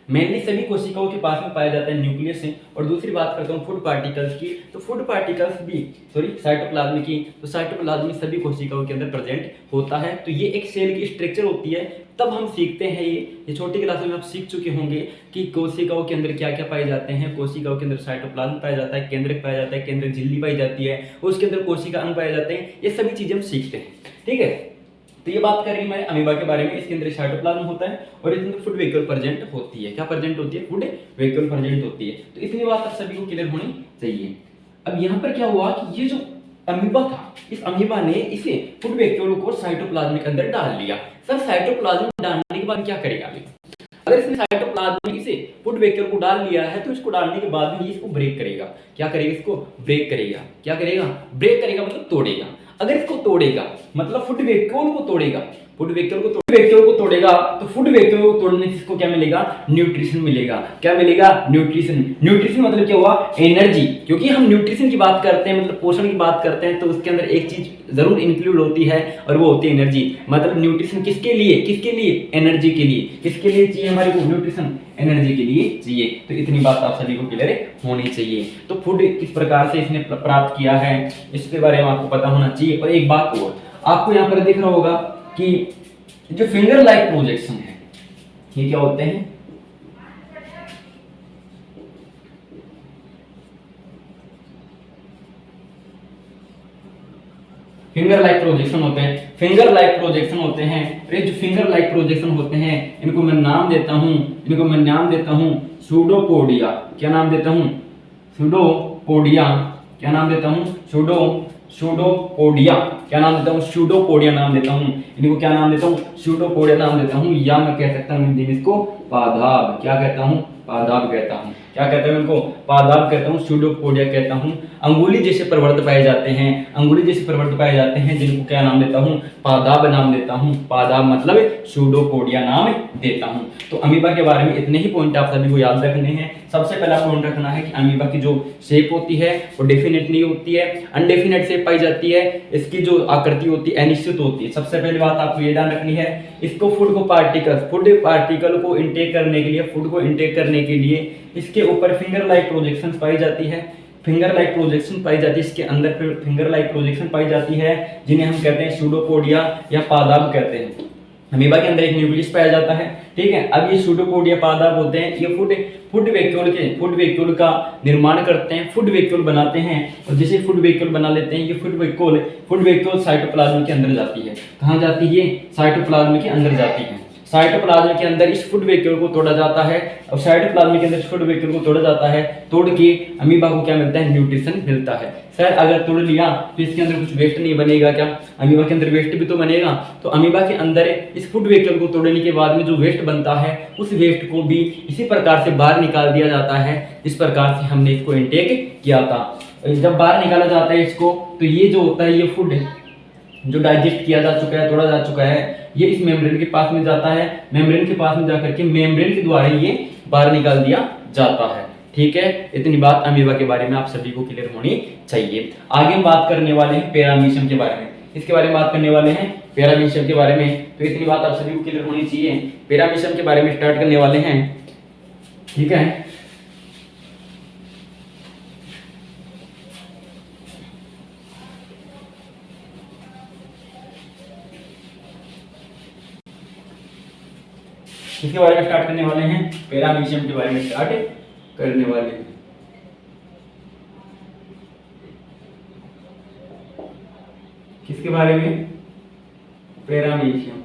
मेनली सभी कोशिकाओं के पास में पाया जाता है न्यूक्लियस से। और दूसरी बात करता हूँ फूड पार्टिकल्स की, तो फूड पार्टिकल्स भी साइटोप्लाज्म की, तो साइटोप्लाज्म सभी कोशिकाओं के अंदर प्रेजेंट होता है। तो ये एक सेल की स्ट्रक्चर होती है। तब हम सीखते हैं ये छोटी क्लास में आप सीख चुके होंगे कि कोशिकाओं के अंदर क्या क्या पाए जाते हैं। कोशिकाओं के अंदर साइटोप्लाज्म पाया जाता है, केंद्रक पाया जाता है, केंद्रक झिल्ली पाई जाती है, उसके अंदर कोशिका अंग पाए जाते हैं। ये सभी चीजें हम सीखते हैं। ठीक है? तो ये बात कर रही मैं अमीबा के बारे में। इसके अंदर साइटोप्लाज्म होता है और इसके अंदर फूड वैक्यूल प्रेजेंट होती है। क्या प्रेजेंट होती है? फूड वैक्यूल प्रेजेंट होती है। तो इतनी बात आप सभी को क्लियर होनी चाहिए। अब यहाँ पर क्या हुआ कि ये जो अमीबा था, इस अमीबा ने इसे फूड वैक्यूल को साइटोप्लाज्म के अंदर डाल लिया। सर साइटोप्लाज्म डालने के बाद क्या करेगा? अगर इसने साइटोप्लाज्म में इसे फूड वेहिकल को डाल लिया है तो इसको डालने के बाद में इसको ब्रेक करेगा। क्या करेगा? इसको ब्रेक करेगा। क्या करेगा? ब्रेक करेगा मतलब तोड़ेगा। अगर इसको तोड़ेगा मतलब फूड वेहिकल को तोड़ेगा, फूड वेहिकल को तोड़ेगा तो फूड वेहिकल को तोड़ने से इसको क्या मिलेगा? न्यूट्रिशन मिलेगा। क्या मिलेगा? न्यूट्रिशन। न्यूट्रिशन मतलब क्या हुआ? एनर्जी। क्योंकि हम न्यूट्रिशन की बात करते हैं मतलब पोषण की बात करते हैं तो उसके अंदर एक चीज जरूर इंक्लूड होती है और वो होती है एनर्जी। मतलब न्यूट्रिशन किसके लिए? किसके लिए? एनर्जी के लिए। किसके लिए चाहिए हमारे को न्यूट्रिशन? एनर्जी के लिए चाहिए। तो इतनी बात आप सभी को क्लियर होनी चाहिए। तो फूड किस प्रकार से इसने प्राप्त किया है इसके बारे में आपको पता होना चाहिए। और एक बात और आपको यहाँ पर दिख रहा होगा कि जो फिंगर लाइक प्रोजेक्शन है ये क्या होते हैं? फिंगर लाइक प्रोजेक्शन होते हैं। फिंगर लाइक प्रोजेक्शन होते हैं। ये जो फिंगर लाइक प्रोजेक्शन होते हैं इनको मैं नाम देता हूं सूडोपोडिया। क्या नाम देता हूं? सूडोपोडिया। क्या नाम देता हूं? सूडोपोडिया। क्या नाम देता हूं? सूडोपोडिया नाम देता हूं। इनको क्या नाम देता हूं? सूडोपोडिया नाम देता हूं। या मैं कह सकता हूं हिंदी में इसको पादाब। क्या कहता हूं? पादाब कहता हूं। क्या कहता हूं इनको? पादाब कहता हूं, सूडोपोडिया कहता हूं। अंगुली जैसे प्रवर्त पाए जाते हैं, अंगुली जैसे प्रवर्त पाए जाते हैं जिनको क्या नाम देता हूं? पादाब नाम देता हूं। पादाब मतलब सूडोपोडिया नाम देता हूं। तो अमीबा के बारे में इतने ही पॉइंट आप सभी को याद रखने हैं। सबसे पहला पॉइंट रखना है कि अमीबा की जो शेप होती है वो डेफिनेटली होती है, अनडेफिनेट शेप पाई जाती है। इसकी जो आकृति होती है अनिश्चित होती है। सबसे पहली बात आपको ये ध्यान रखनी है, इसको फूड पार्टिकल को इंटेक करने के लिए, फूड को इंटेक करने के लिए इसके ऊपर फिंगर लाइक प्रोजेक्शन पाई जाती है। फिंगर लाइक प्रोजेक्शन पाई जाती है, इसके अंदर फिंगर लाइक प्रोजेक्शन पाई जाती है जिन्हें हम कहते हैं सूडोपोडिया या पादाब कहते हैं। अमीबा के अंदर एक न्यूक्लियस पाया जाता है, ठीक है। अब ये सूडोपोडिया पादाब होते हैं, ये फूड वेहिकल का निर्माण करते हैं, फूड वेहिकल बनाते हैं। और जैसे फूड वेहिकल बना लेते हैं ये फूड वेहिकल साइटोप्लाज्म के अंदर जाती है। कहाँ जाती है? साइटोप्लाज्म के अंदर जाती है। साइटोप्लाज्म के अंदर इस फूड वेहिकल को तोड़ा जाता है और साइटोप्लाज्म के अंदर फूड वेहिकल को तोड़ा जाता है। तोड़ के अमीबा को क्या मिलता है? न्यूट्रिशन मिलता है। सर अगर तोड़ लिया तो इसके अंदर कुछ वेस्ट नहीं बनेगा क्या? अमीबा के अंदर वेस्ट भी तो बनेगा। तो अमीबा के अंदर इस फूड वेहिकल को तोड़ने के बाद में जो वेस्ट बनता है उस वेस्ट को भी इसी प्रकार से बाहर निकाल दिया जाता है इस प्रकार से हमने इसको इंटेक किया था। जब बाहर निकाला जाता है इसको तो ये जो होता है ये फूड जो डाइजेस्ट किया जा चुका है, तोड़ा जा चुका है, ये इस मेम्ब्रेन के पास में जाता है। मेम्ब्रेन के पास में जाकर के मेम्ब्रेन के द्वारा ये बाहर निकाल दिया जाता है। ठीक है, इतनी बात अमीबा के बारे में आप सभी को क्लियर होनी चाहिए। आगे हम बात करने वाले हैं पैरामीशियम के बारे में। इसके बारे में बात करने वाले हैं पैरामीशियम के बारे में। तो इतनी बात आप सभी को क्लियर होनी चाहिए। पैरामीशियम के बारे में स्टार्ट करने वाले हैं, ठीक है। किसके बारे में स्टार्ट करने वाले हैं? पैरामीशियम के बारे में स्टार्ट करने वाले हैं। किसके बारे में? पैरामीशियम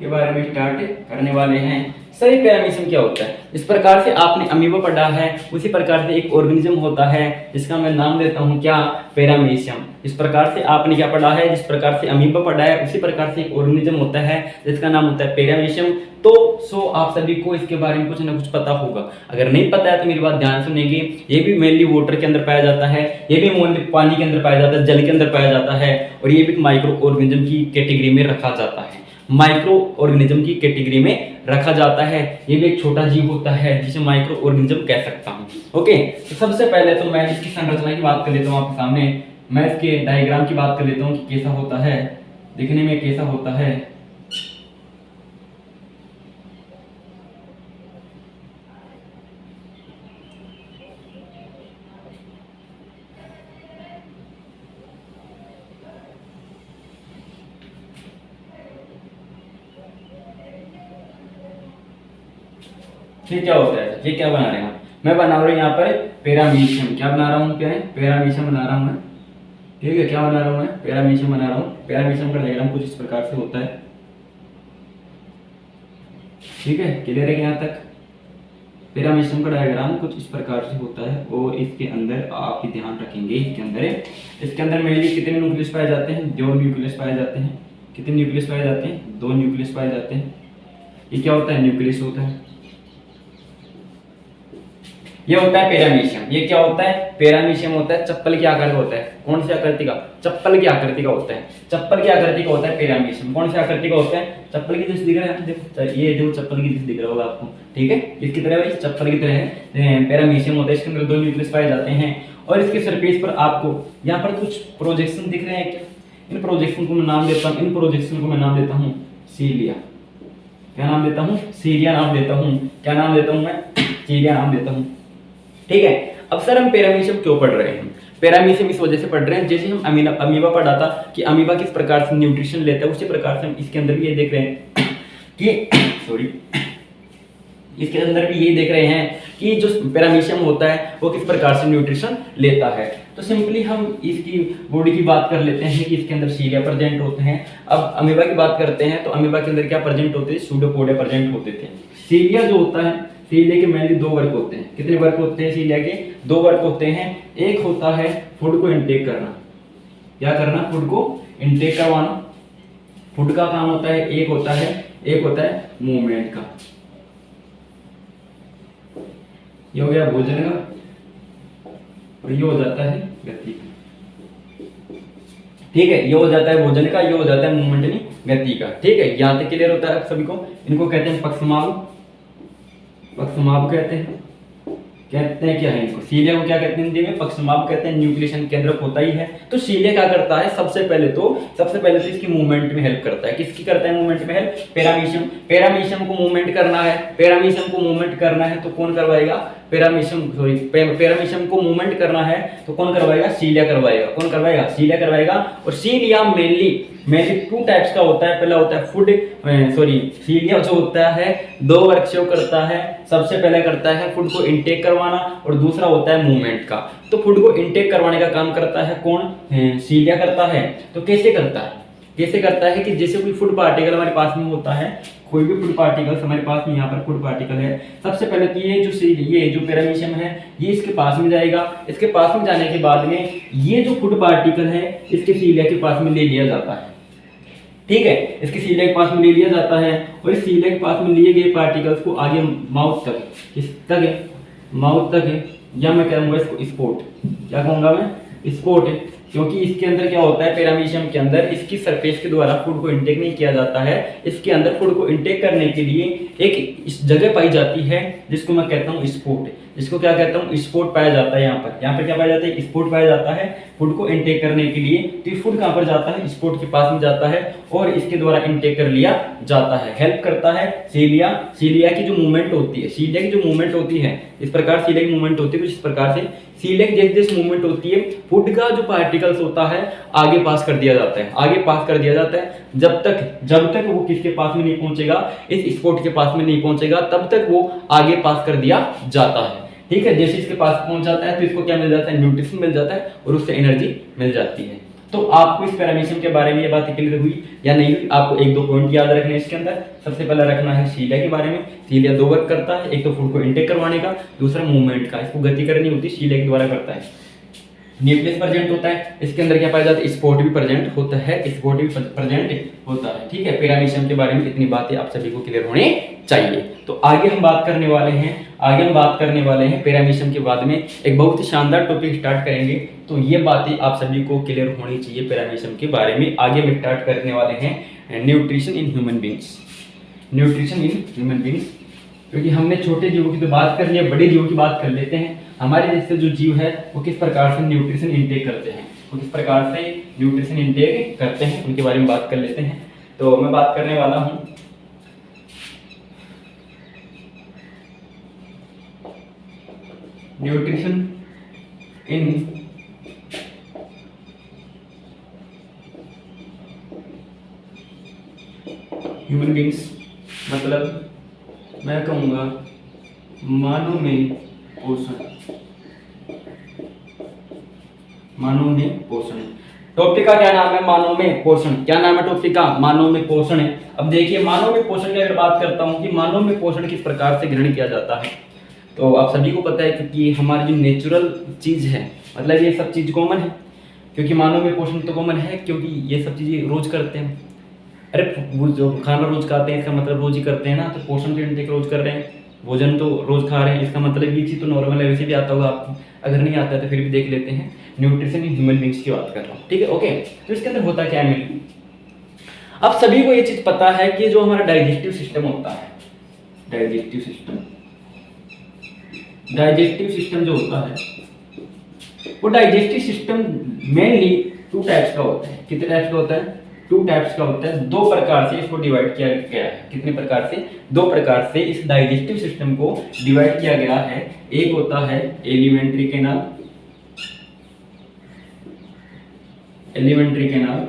के बारे में स्टार्ट करने वाले हैं। सही पैरामीशियम क्या होता है? इस प्रकार से आपने अमीबा पढ़ा है उसी प्रकार से एक ऑर्गेनिज्म होता है जिसका मैं नाम देता हूं क्या? पैरामीशियम। इस प्रकार से आपने क्या पढ़ा है? जिस प्रकार से अमीबा पढ़ा है उसी प्रकार से एक ऑर्गेनिज्म होता है जिसका नाम होता है पैरामीशियम। तो आप सभी को इसके बारे में कुछ ना कुछ पता होगा। अगर नहीं पता है तो मेरी बात ध्यान सुनेंगे। ये भी मेनली वाटर के अंदर पाया जाता है, ये भी मोनली पानी के अंदर पाया जाता है, जल के अंदर पाया जाता है और ये भी माइक्रो ऑर्गेनिज्म की कैटेगरी में रखा जाता है। माइक्रो ऑर्गेनिज्म की कैटेगरी में रखा जाता है। ये भी एक छोटा जीव होता है जिसे माइक्रो ऑर्गेनिज्म कह सकता हूँ। ओके, तो सबसे पहले तो मैं इसकी संरचना की बात कर लेता हूँ आपके सामने। मैं इसके डायग्राम की बात कर लेता हूँ कि कैसा होता है, दिखने में कैसा होता है। ये क्या होता है? ये क्या बना रहे हैं? मैं बना रहा हूँ यहाँ पर पैरामीशियम। क्या बना रहा हूँ? क्या है? पैरामीशियम बना रहा हूँ मैं, ठीक है। क्या बना रहा हूँ मैं? पैरामीशियम बना रहा हूँ। पैरामीशियम का डायग्राम कुछ इस प्रकार से होता है, ठीक है। क्लियर है यहाँ तक? पैरामीशियम का डायग्राम कुछ इस प्रकार से होता है और इसके अंदर आप ध्यान रखेंगे इसके अंदर मेनली कितने न्यूक्लियस पाए जाते हैं? 2 न्यूक्लियस पाए जाते हैं। कितने न्यूक्लियस पाए जाते हैं? 2 न्यूक्लियस पाए जाते हैं, ये क्या होता है? न्यूक्लियस होता है। ये होता है पैरामीशियम। ये क्या होता है? पैरामीशियम होता है, चप्पल की आकार का होता है। कौन सी आकृति का? चप्पल की आकृति का होता है। चप्पल की आकृति का होता है पैरामीशियम। कौन सी आकृति का होता है? चप्पल की जैसे दिख रहा है, देखो ये जो चप्पल की जैसे दिख रहा होगा आपको, ठीक है, इसकी तरह भाई चप्पल की तरह है, पैरामीशियम होता है। इसके अंदर 2 न्यूक्लियस पाए जाते हैं और इसके सरफेस पर आपको यहाँ पर कुछ प्रोजेक्शन दिख रहे हैं क्या? इन प्रोजेक्शन को मैं नाम देता हूँ, इन प्रोजेक्शन को मैं नाम देता हूँ सीलिया। क्या नाम देता हूँ? सीलिया नाम देता हूँ। क्या नाम देता हूँ मैं? सीलिया नाम देता हूँ, ठीक है। अब सर हम पैरामीशियम क्यों पढ़ रहे हैं? पैरामीशियम इस वजह से पढ़ रहे हैं, जैसे हम अमीबा पढ़ा था कि अमीबा किस प्रकार से न्यूट्रिशन लेता है, उसी प्रकार से हम इसके अंदर भी ये देख रहे हैं कि सॉरी इसके अंदर भी ये देख रहे हैं कि जो पैरामीशियम होता है वो किस प्रकार से न्यूट्रिशन लेता है। तो सिंपली हम इसकी बॉडी की बात कर लेते हैं कि इसके अंदर सीलिया प्रेजेंट होते हैं। अब अमीबा की बात करते हैं तो अमीबा के अंदर क्या प्रेजेंट होते थे? सूडोपोडिया प्रेजेंट होते थे। सीलिया जो होता है, सीलिया के मेनली 2 वर्क होते हैं। कितने वर्क होते हैं सीलिया के? 2 वर्क होते हैं। एक होता है फूड को इनटेक करना। क्या करना? फूड को इनटेक करवाना, फूड का काम होता है। एक होता है मूवमेंट का। ये हो गया भोजन का और ये हो जाता है गति का, ठीक है। ये हो जाता है भोजन का, ये हो जाता है मूवमेंट नहीं गति का, ठीक है। यहाँ तक क्लियर होता है आप सभी को। इनको कहते हैं पक्षमाभ, पक्षमाभ कहते हैं क्या है इनको? सीलिया को क्या कहते हैं हिंदी में? पक्षमाभ कहते हैं। न्यूक्लियेशन केंद्रक होता ही है। तो सीलिया क्या करता है? सबसे पहले तो इसकी मूवमेंट में हेल्प करता है। किसकी करता है मूवमेंट में हेल्प? पैरामीशियम को मूवमेंट करना है। पैरामीशियम को मूवमेंट करना है तो कौन करवाएगा? पैरामीशियम को मूवमेंट करना है तो कौन करवाएगा? सीलिया करवाएगा। कौन करवाएगा? सीलिया करवाएगा। और सीलिया मेनली 2 टाइप्स का होता है। पहला होता है सीलिया जो होता है 2 वर्क शो करता है। सबसे पहले करता है फूड को इनटेक करवाना और दूसरा होता है मूवमेंट का। तो फूड को इनटेक करवाने का काम करता है कौन? सीलिया करता है। तो कैसे करता है? कि जैसे कोई फूड पार्टिकल हमारे पास में होता है, कोई भी फूड पार्टिकल हमारे पास में, यहाँ पर फूड पार्टिकल है, सबसे पहले तो ये जो पैरामीशियम है ये इसके पास में जाएगा। इसके पास में जाने के बाद में ये जो फूड पार्टिकल है इसके सीलिया के पास में ले लिया जाता है, ठीक है। इसके सीलिया के पास में ले लिया जाता है और इस सीलिया के पास में लिए गए पार्टिकल्स को आगे माउथ तक, किस तक है? माउथ तक है, या मैं कहूँगा इसको स्पोर्ट। क्या कहूँगा मैं? स्पोर्ट। क्योंकि इसके अंदर क्या होता है? पैरामीशियम के अंदर इसकी सरफेस के द्वारा फूड को इंटेक नहीं किया जाता है। इसके अंदर फूड को इंटेक करने के लिए एक इस जगह पाई जाती है जिसको मैं कहता हूँ स्पोर्ट। जिसको क्या कहता हूँ? स्पोर्ट पाया जाता है। यहाँ पर क्या पाया जाता है? स्पोर्ट पाया जाता है फूड को इंटेक करने के लिए। तो फूड कहाँ पर जाता है? स्पोर्ट के पास में जाता है और इसके द्वारा इंटेक कर लिया जाता है। हेल्प करता है सीलिया की जो मूवमेंट होती है, सीलिया की जो मूवमेंट होती है, इस प्रकार सीलिया की मूवमेंट होती है कुछ इस प्रकार से। सीलिया की जैसे मूवमेंट होती है, फूड का जो पार्टिकल्स होता है आगे पास कर दिया जाता है, जब तक वो किसके पास में नहीं पहुंचेगा? इस स्पोर्ट के पास में नहीं पहुंचेगा, तब तक वो आगे पास कर दिया जाता है, ठीक है। जैसे इसके पास पहुंच जाता है तो इसको क्या मिल जाता है? न्यूट्रिशन मिल जाता है और उससे एनर्जी मिल जाती है। तो आपको इस पैरामीशियम के बारे में ये बात क्लियर हुई या नहीं हुई? आपको 1-2 पॉइंट याद रखने इसके अंदर। सबसे पहला रखना है सीलिया के बारे में। सीलिया 2 वर्क करता है, एक तो फूड को इंटेक करवाने का, दूसरा मूवमेंट का। इसको गति करनी होती है, सीलिया के द्वारा करता है। न्यूक्लियस प्रेजेंट होता है, इसके अंदर क्या पाया जाता है? स्पोर्ट भी प्रेजेंट होता है, ठीक है। पैरामीशियम के बारे में इतनी बातें आप सभी को क्लियर होनी चाहिए। तो आगे हम बात करने वाले हैं पैरामीशियम के बाद में एक बहुत ही शानदार टॉपिक स्टार्ट करेंगे। तो ये बातें आप सभी को क्लियर होनी चाहिए पैरामीशियम के बारे में। आगे हम स्टार्ट करने वाले हैं न्यूट्रिशन इन ह्यूमन बींग्स। क्योंकि हमने छोटे जीवों की तो बात कर ली है, बड़े जीवों की बात कर लेते हैं। हमारे जैसे जो जीव है वो किस प्रकार से न्यूट्रिशन इंटेक करते हैं, उनके बारे में बात कर लेते हैं। तो मैं बात करने वाला हूँ न्यूट्रिशन इन ह्यूमन बींग्स, मतलब मैं कहूँगा मानव में पोषण। टॉपिक का क्या नाम है? मानव में पोषण। क्या नाम है टॉपिक का? मानव में पोषण है। अब देखिए मानव में पोषण की अगर बात करता हूँ कि मानव में पोषण किस प्रकार से ग्रहण किया जाता है, तो आप सभी को पता है क्योंकि हमारी जो नेचुरल चीज है, मतलब ये सब चीज कॉमन है। क्योंकि मानव में पोषण तो कॉमन है, क्योंकि ये सब चीजें रोज करते हैं, अरे वो जो खाना रोज खाते हैं इसका मतलब रोज ही करते हैं ना, तो पोषण तो इंटेक रोज कर रहे हैं, भोजन तो रोज खा रहे हैं, इसका मतलब ये चीज़ तो नॉर्मल है, वैसे भी आता होगा आपको, अगर नहीं आता है तो फिर भी देख लेते हैं। न्यूट्रिशन इन ह्यूमन बींग्स की बात कर रहा हूँ, ठीक है, ओके। तो इसके अंदर होता क्या है मेनली, अब सभी को ये चीज पता है कि जो हमारा डाइजेस्टिव सिस्टम होता है, डाइजेस्टिव सिस्टम जो होता है, वो डाइजेस्टिव सिस्टम मेनली 2 टाइप्स का होता है। कितने टाइप्स का होता है? 2 टाइप्स का होता है। 2 प्रकार से इसको डिवाइड किया गया है। कितने प्रकार से? 2 प्रकार से इस डाइजेस्टिव सिस्टम को डिवाइड किया गया है। एक होता है एलिमेंट्री कैनाल,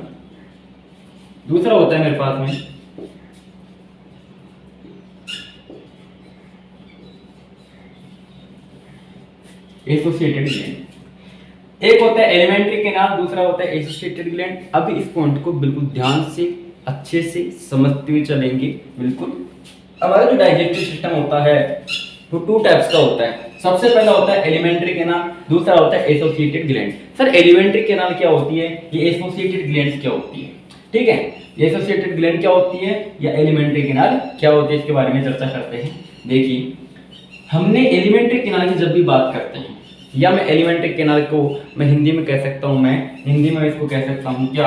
दूसरा होता है मेरे पास में एसोसिएटेड ग्लैंड। एक होता है एलिमेंट्री कैनाल, दूसरा होता है एसोसिएटेड ग्लैंड। अभी इस पॉइंट को बिल्कुल ध्यान से अच्छे से समझते हुए चलेंगे। बिल्कुल, हमारा जो डाइजेस्टिव सिस्टम होता है वो 2 टाइप्स का होता है। सबसे पहला होता है एलिमेंट्री कैनाल, दूसरा होता है associated gland. Sir alimentary canal क्या होती है, ये एसोसिएटेड ग्लैंड क्या होती है? ठीक है, एसोसिएटेड ग्लैंड क्या होती है या एलिमेंट्री कैनाल क्या होती है, इसके बारे में चर्चा करते हैं। देखिए, हमने एलिमेंट्री कैनाल की जब भी बात करते हैं, या मैं एलिमेंट्री कैनाल को मैं हिंदी में कह सकता हूँ, मैं हिंदी में इसको कह सकता हूँ क्या,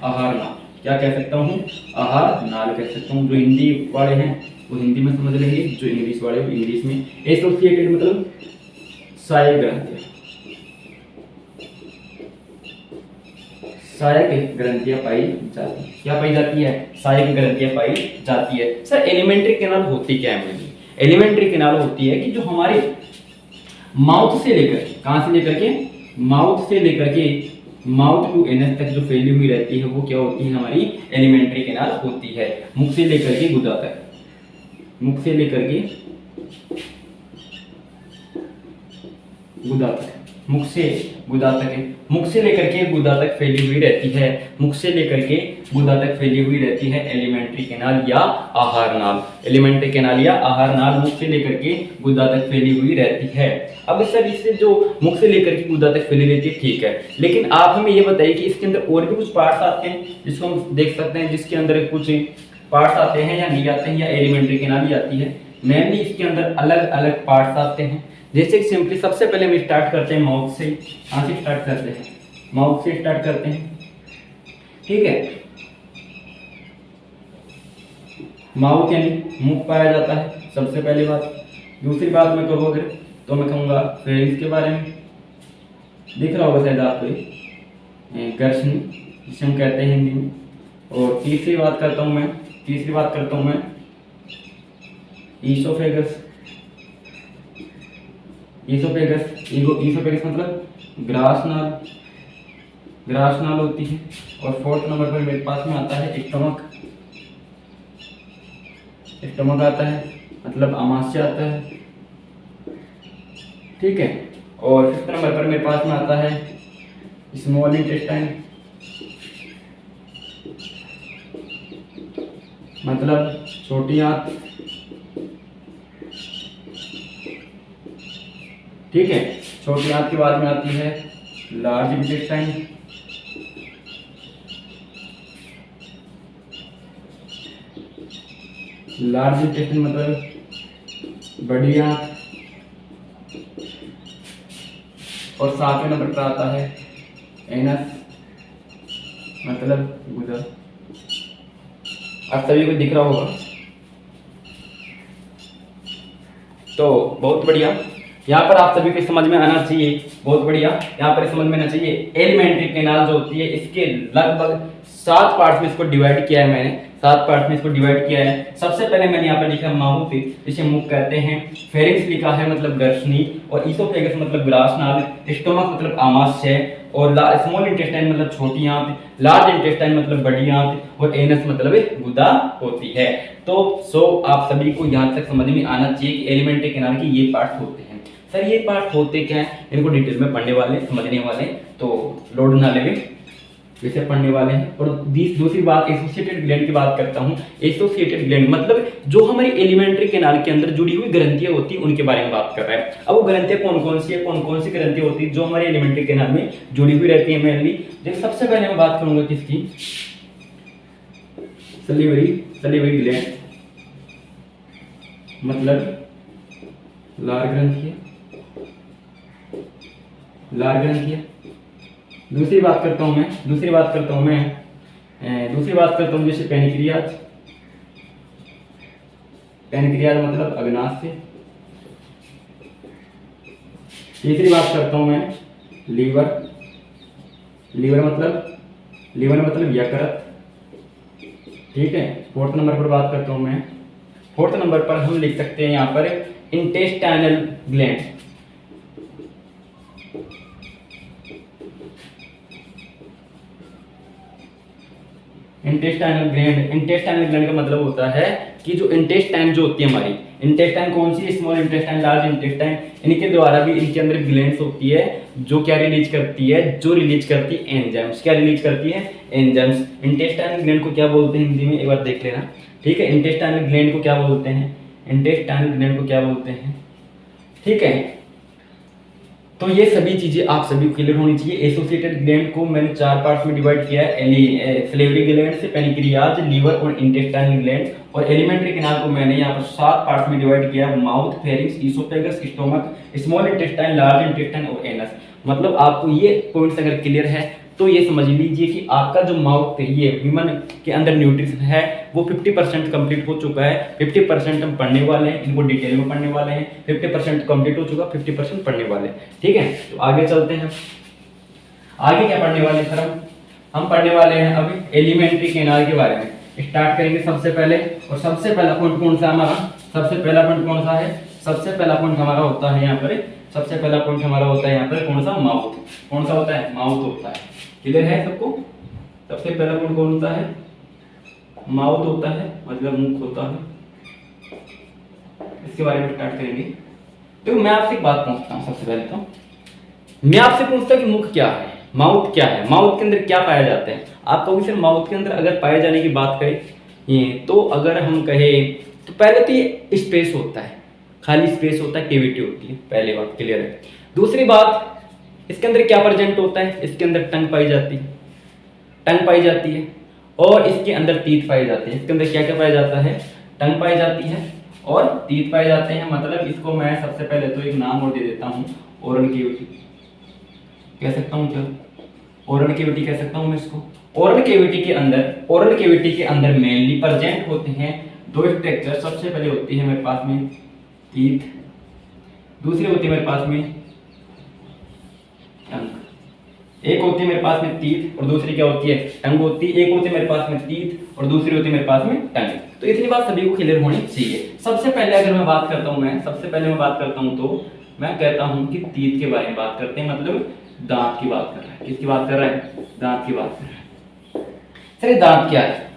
आहार नाल। क्या कह सकता हूँ? आहार नाल कह सकता हूँ। जो हिंदी वाले हैं वो हिंदी में समझ लेंगे, जो इंग्लिश वाले वो इंग्लिश में। एसोसिएटेड मतलब सहायक ग्रंथियां, सहायक ग्रंथियां पाई जाती है। क्या पाई जाती है? सहायक ग्रंथियां पाई जाती है। सर एलिमेंट्री कैनाल होती क्या है? एलिमेंट्री कैनाल होती है कि जो हमारे माउथ से लेकर के, कहां से लेकर के, माउथ से लेकर के माउथ टू एनस तक जो फैली हुई रहती है वो क्या होती है? हमारी एलिमेंट्री कैनाल होती है। मुख से लेकर के गुदा तक, मुख से लेकर के गुदा तक, मुख से गुदा तक, मुख से लेकर के गुदा तक फैली हुई रहती है। मुख से लेकर के गुदा तक फैली हुई रहती है एलिमेंट्री कैनाल या आहार नाल। एलिमेंट्री कैनाल या आहार नाल मुख से लेकर के गुदा तक फैली हुई रहती है। अब सर इससे जो मुख से लेकर के गुदा तक फैली रहती है, ठीक है, लेकिन आप हमें ये बताइए कि इसके अंदर और भी कुछ पार्ट्स आते हैं जिसको हम देख सकते हैं, जिसके अंदर कुछ पार्ट्स आते हैं या नहीं आते हैं, या एलिमेंट्री कैनाल ही आती है? मेनली इसके अंदर अलग अलग पार्ट्स आते हैं। जैसे कि सिंपली सबसे पहले हम स्टार्ट करते हैं माउथ से। कहाँ से स्टार्ट करते हैं? माउथ से स्टार्ट करते हैं, ठीक है। माउथ यानी मुख पाया जाता है, सबसे पहली बात। दूसरी बात मैं करूँ अगर, तो मैं कहूँगा फेरिंग्स के बारे में। दिख रहा होगा शायद आपको ये गर्शन, जिसे हम कहते हैं हिंदी में। और तीसरी बात करता हूँ मैं ईसोफेगस। ईसोफेगस मतलब ग्रास नाल होती है। और 4th नंबर पर मेरे पास में आता है स्टमक आता है, मतलब आमाशय आता है, ठीक है। और 5th नंबर पर मेरे पास में आता है स्मॉल इंटेस्टाइन, मतलब छोटी आंत, ठीक है। छोटी आंत के बाद में आती है लार्ज इंटेस्टाइन, लार्ज इंटेस्टाइन मतलब बड़ी आंत। और 7वें नंबर पर आता है एनस, मतलब गुदा। आप सभी को दिख रहा होगा, तो बहुत बढ़िया। यहाँ पर आप सभी को समझ में आना चाहिए, बहुत बढ़िया। यहाँ पर समझ में आना चाहिए एलिमेंट्री कैनाल जो होती है, इसके लगभग 7 पार्ट्स में इसको डिवाइड किया है मैंने, 7 पार्ट में इसको डिवाइड किया है। सबसे पहले मैंने यहाँ पर लिखा माउथ, जिसे मुख कहते हैं। फेरिंग्स लिखा है मतलब गर्शनी, और ईसोफेगस मतलब ग्रास नाल, स्टमक मतलब आमाशय, और स्मॉल इंटेस्टाइन मतलब छोटी आंत, लार्ज इंटेस्टाइन मतलब बड़ी आंत, और एनस मतलब गुदा होती है। तो आप सभी को यहाँ तक समझ में आना चाहिए कि एलिमेंट्री कैनाल के ये पार्ट्स होते हैं। सर ये पार्ट होते क्या हैं, इनको डिटेल में पढ़ने वाले, समझने वाले, तो लोड ना लेवे, वैसे पढ़ने वाले हैं। और दूसरी बात एसोसिएटेड ग्लैंड की बात करता हूँ। एसोसिएटेड ग्लैंड मतलब जो हमारी एलिमेंट्री कैनाल के अंदर जुड़ी हुई ग्रंथियां होती हैं, उनके बारे में बात कर रहे हैं। अब वो ग्रंथियां कौन कौन सी है, कौन कौन सी ग्रंथियां होती है जो हमारी एलिमेंट्री कैनाल में जुड़ी हुई रहती है मेनली। देखिए सबसे पहले मैं बात करूंगा किसकी, सलीवरी सलीवरी ग्लैंड मतलब लार ग्रंथि, लार ग्रंथि। दूसरी बात करता हूं मैं जैसे पैनक्रियाज, पैनक्रियाज मतलब अग्नाशय। तीसरी बात करता हूं मैं लीवर, लीवर मतलब यकृत। ठीक है। फोर्थ नंबर पर बात करता हूं मैं, फोर्थ नंबर पर हम लिख सकते हैं यहां पर इंटेस्टाइनल ग्लैंड। इंटेस्टाइनल ग्लैंड का मतलब होता है कि जो इंटेस्टाइन जो होती है हमारी, इंटेस्टाइन कौन सी, स्मॉल इंटेस्टाइन, लार्ज इंटेस्टाइन, इनके द्वारा भी इनके अंदर ग्लैंड्स होती है जो क्या रिलीज करती है, एंजाइम्स। क्या रिलीज करती है? एंजाइम्स। इंटेस्टाइनल ग्लैंड को क्या बोलते हैं हिंदी में, एक बार देख लेना। ठीक है। इंटेस्टाइनल ग्लैंड को क्या बोलते हैं? ठीक है। तो ये सभी चीजें आप सभी को क्लियर होनी चाहिए। एसोसिएटेड ग्लैंड को मैंने 4 पार्ट्स में डिवाइड किया है, सलीवरी ग्लैंड से पैनक्रियाज, लीवर और इंटेस्टाइनल ग्लैंड। और एलिमेंट्री कैनाल को मैंने यहाँ पर 7 पार्ट्स में डिवाइड किया है, mouth, pharynx, oesophagus, stomach, small intestine, large intestine और एनस। मतलब आपको ये पॉइंट्स अगर क्लियर है तो ये समझ लीजिए कि आपका जो माउथ है, ये ह्यूमन के अंदर न्यूट्रिशन है वो 50% कंप्लीट हो चुका है। 50% हम पढ़ने वाले हैं, इनको डिटेल में पढ़ने वाले हैं। 50% कंप्लीट हो चुका, 50% पढ़ने वाले हैं। ठीक है। तो आगे चलते हैं। आगे क्या पढ़ने वाले सर? हम पढ़ने वाले हैं अभी एलिमेंट्री कैनाल के बारे में। स्टार्ट करेंगे सबसे पहले। और सबसे पहला पॉइंट कौन सा हमारा? सबसे पहला पॉइंट कौन सा है? सबसे पहला पॉइंट हमारा होता है यहाँ पर, सबसे पहला पॉइंट हमारा होता है यहाँ पर कौन सा? माउथ। कौन सा होता है? माउथ होता है। क्लियर है सबको? सबसे पहला पॉइंट कौन होता है? माउथ होता है, मतलब मुख होता है। इसके बारे में स्टार्ट करेंगे। तो मैं आपसे एक बात पूछता हूँ। सबसे पहले तो मैं आपसे पूछता हूँ कि मुख क्या है, माउथ क्या है, माउथ के अंदर क्या पाया जाता है? आप कहोगे सर माउथ के अंदर अगर पाए जाने की बात करें ये, तो अगर हम कहें तो पहले तो ये स्पेस होता है, खाली स्पेस होता है, कैविटी होती है। पहली बात क्लियर है। दूसरी बात, इसके अंदर क्या प्रेजेंट होता है? इसके अंदर टंग पाई जाती है, टंग पाई जाती है। और इसके अंदर तीत पाई जाती है। इसके अंदर क्या क्या पाया जाता है? टंग पाई जाती है और तीत पाए जाते हैं। मतलब इसको मैं सबसे पहले तो एक नाम और दे देता हूँ, ओरल कैविटी कह सकता हूँ। क्या ओरल कैविटी कह सकता हूँ मैं इसको? ओरल कैविटी के अंदर मेनली प्रेजेंट होते हैं 2 स्ट्रक्चर। सबसे पहले होती है मेरे पास में तीत, दूसरी होती है मेरे पास में टंग। एक होती है मेरे पास में तीत और दूसरी क्या होती है? टंग होती है। एक होती है मेरे पास में तीत और दूसरी होती है मेरे पास में टंग। तो इतनी बात सभी को क्लियर होनी चाहिए। सबसे पहले अगर मैं बात करता हूँ तो मैं कहता हूँ कि तीत के बारे में बात करते हैं, मतलब दांत की बात कर रहा है। किसकी बात कर रहा है? दांत की बात कर रहा है। सर ये दांत क्या है?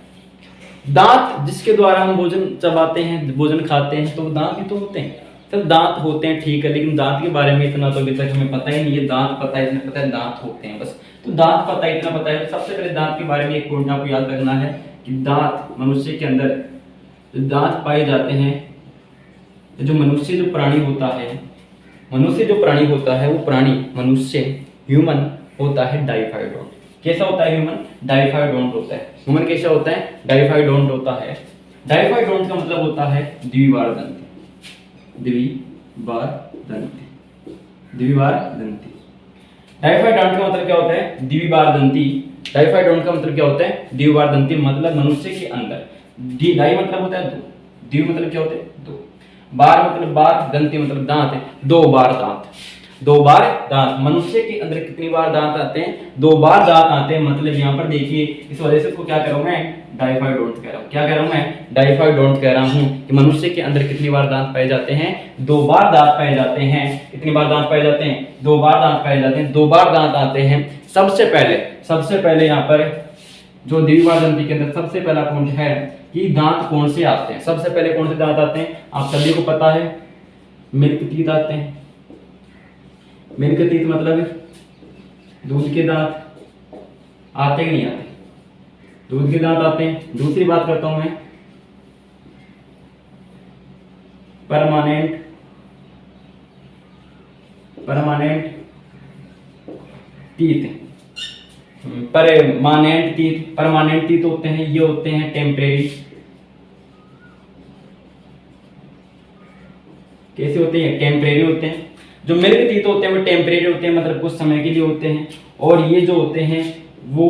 दांत जिसके द्वारा हम भोजन चबाते हैं, भोजन खाते हैं, तो दांत ही तो होते हैं। सर दांत होते हैं ठीक है, लेकिन दांत के बारे में इतना तो अभी तक हमें पता ही नहीं है। दांत पता है, इतना पता है दांत होते हैं बस। तो दांत पता है, इतना पता है। सबसे पहले दांत के बारे में एक पॉइंट आपको याद रखना है कि दांत मनुष्य के अंदर जो दांत पाए जाते हैं, जो मनुष्य जो प्राणी होता है वो प्राणी मनुष्य ह्यूमन होता है डाइफाइडोंट। कैसा होता है ह्यूमन? डाइफाइडोंट होता है। ह्यूमन कैसा होता है? डाइफाइडोंट होता है। डाइफाइडोंट का मतलब होता है द्विबार दंती। डाइफाइडोंट का मतलब क्या होता है? द्विबार दंती। डाइफाइडोंट का मतलब क्या होता है? द्विबार दंती। मतलब मनुष्य के अंदर डाई मतलब होता है 2, द्वि मतलब क्या होता है? 2, बार मतलब बार, दंती मतलब दांत है। 2 बार दांत, 2 बार दांत। मनुष्य के अंदर कितनी बार दांत आते हैं? 2 बार दांत आते हैं। मतलब यहाँ पर देखिए, इस वजह से इसको क्या कह रहा हूँ मैं? डाइफाइडोंट कह रहा हूँ। क्या कह रहा हूँ मैं? डाइफाइडोंट कह रहा हूँ कि मनुष्य के अंदर कितनी बार दांत पाए जाते हैं? 2 बार दांत पाए जाते हैं। कितनी बार दांत पाए जाते हैं? 2 बार दांत पाए जाते हैं। 2 बार दांत आते हैं। सबसे पहले यहाँ पर जो द्विबार दंती के अंदर सबसे पहला पॉइंट है कि दांत कौन से आते हैं। सबसे पहले कौन से दांत आते हैं? आप सभी को पता है, मिल्क टीथ आते हैं। मिल्क टीथ मतलब दूध के दांत आते कि नहीं आते? दूध के दांत आते हैं। दूसरी बात करता हूं मैं परमानेंट टीथ। परमानेंट टीथ होते हैं, ये होते हैं टेम्परेरी। कैसे होते हैं? टेम्परेरी होते हैं। जो मिल्क टीथ होते हैं वो टेम्परेरी होते हैं, मतलब कुछ समय के लिए होते हैं। और ये जो होते हैं वो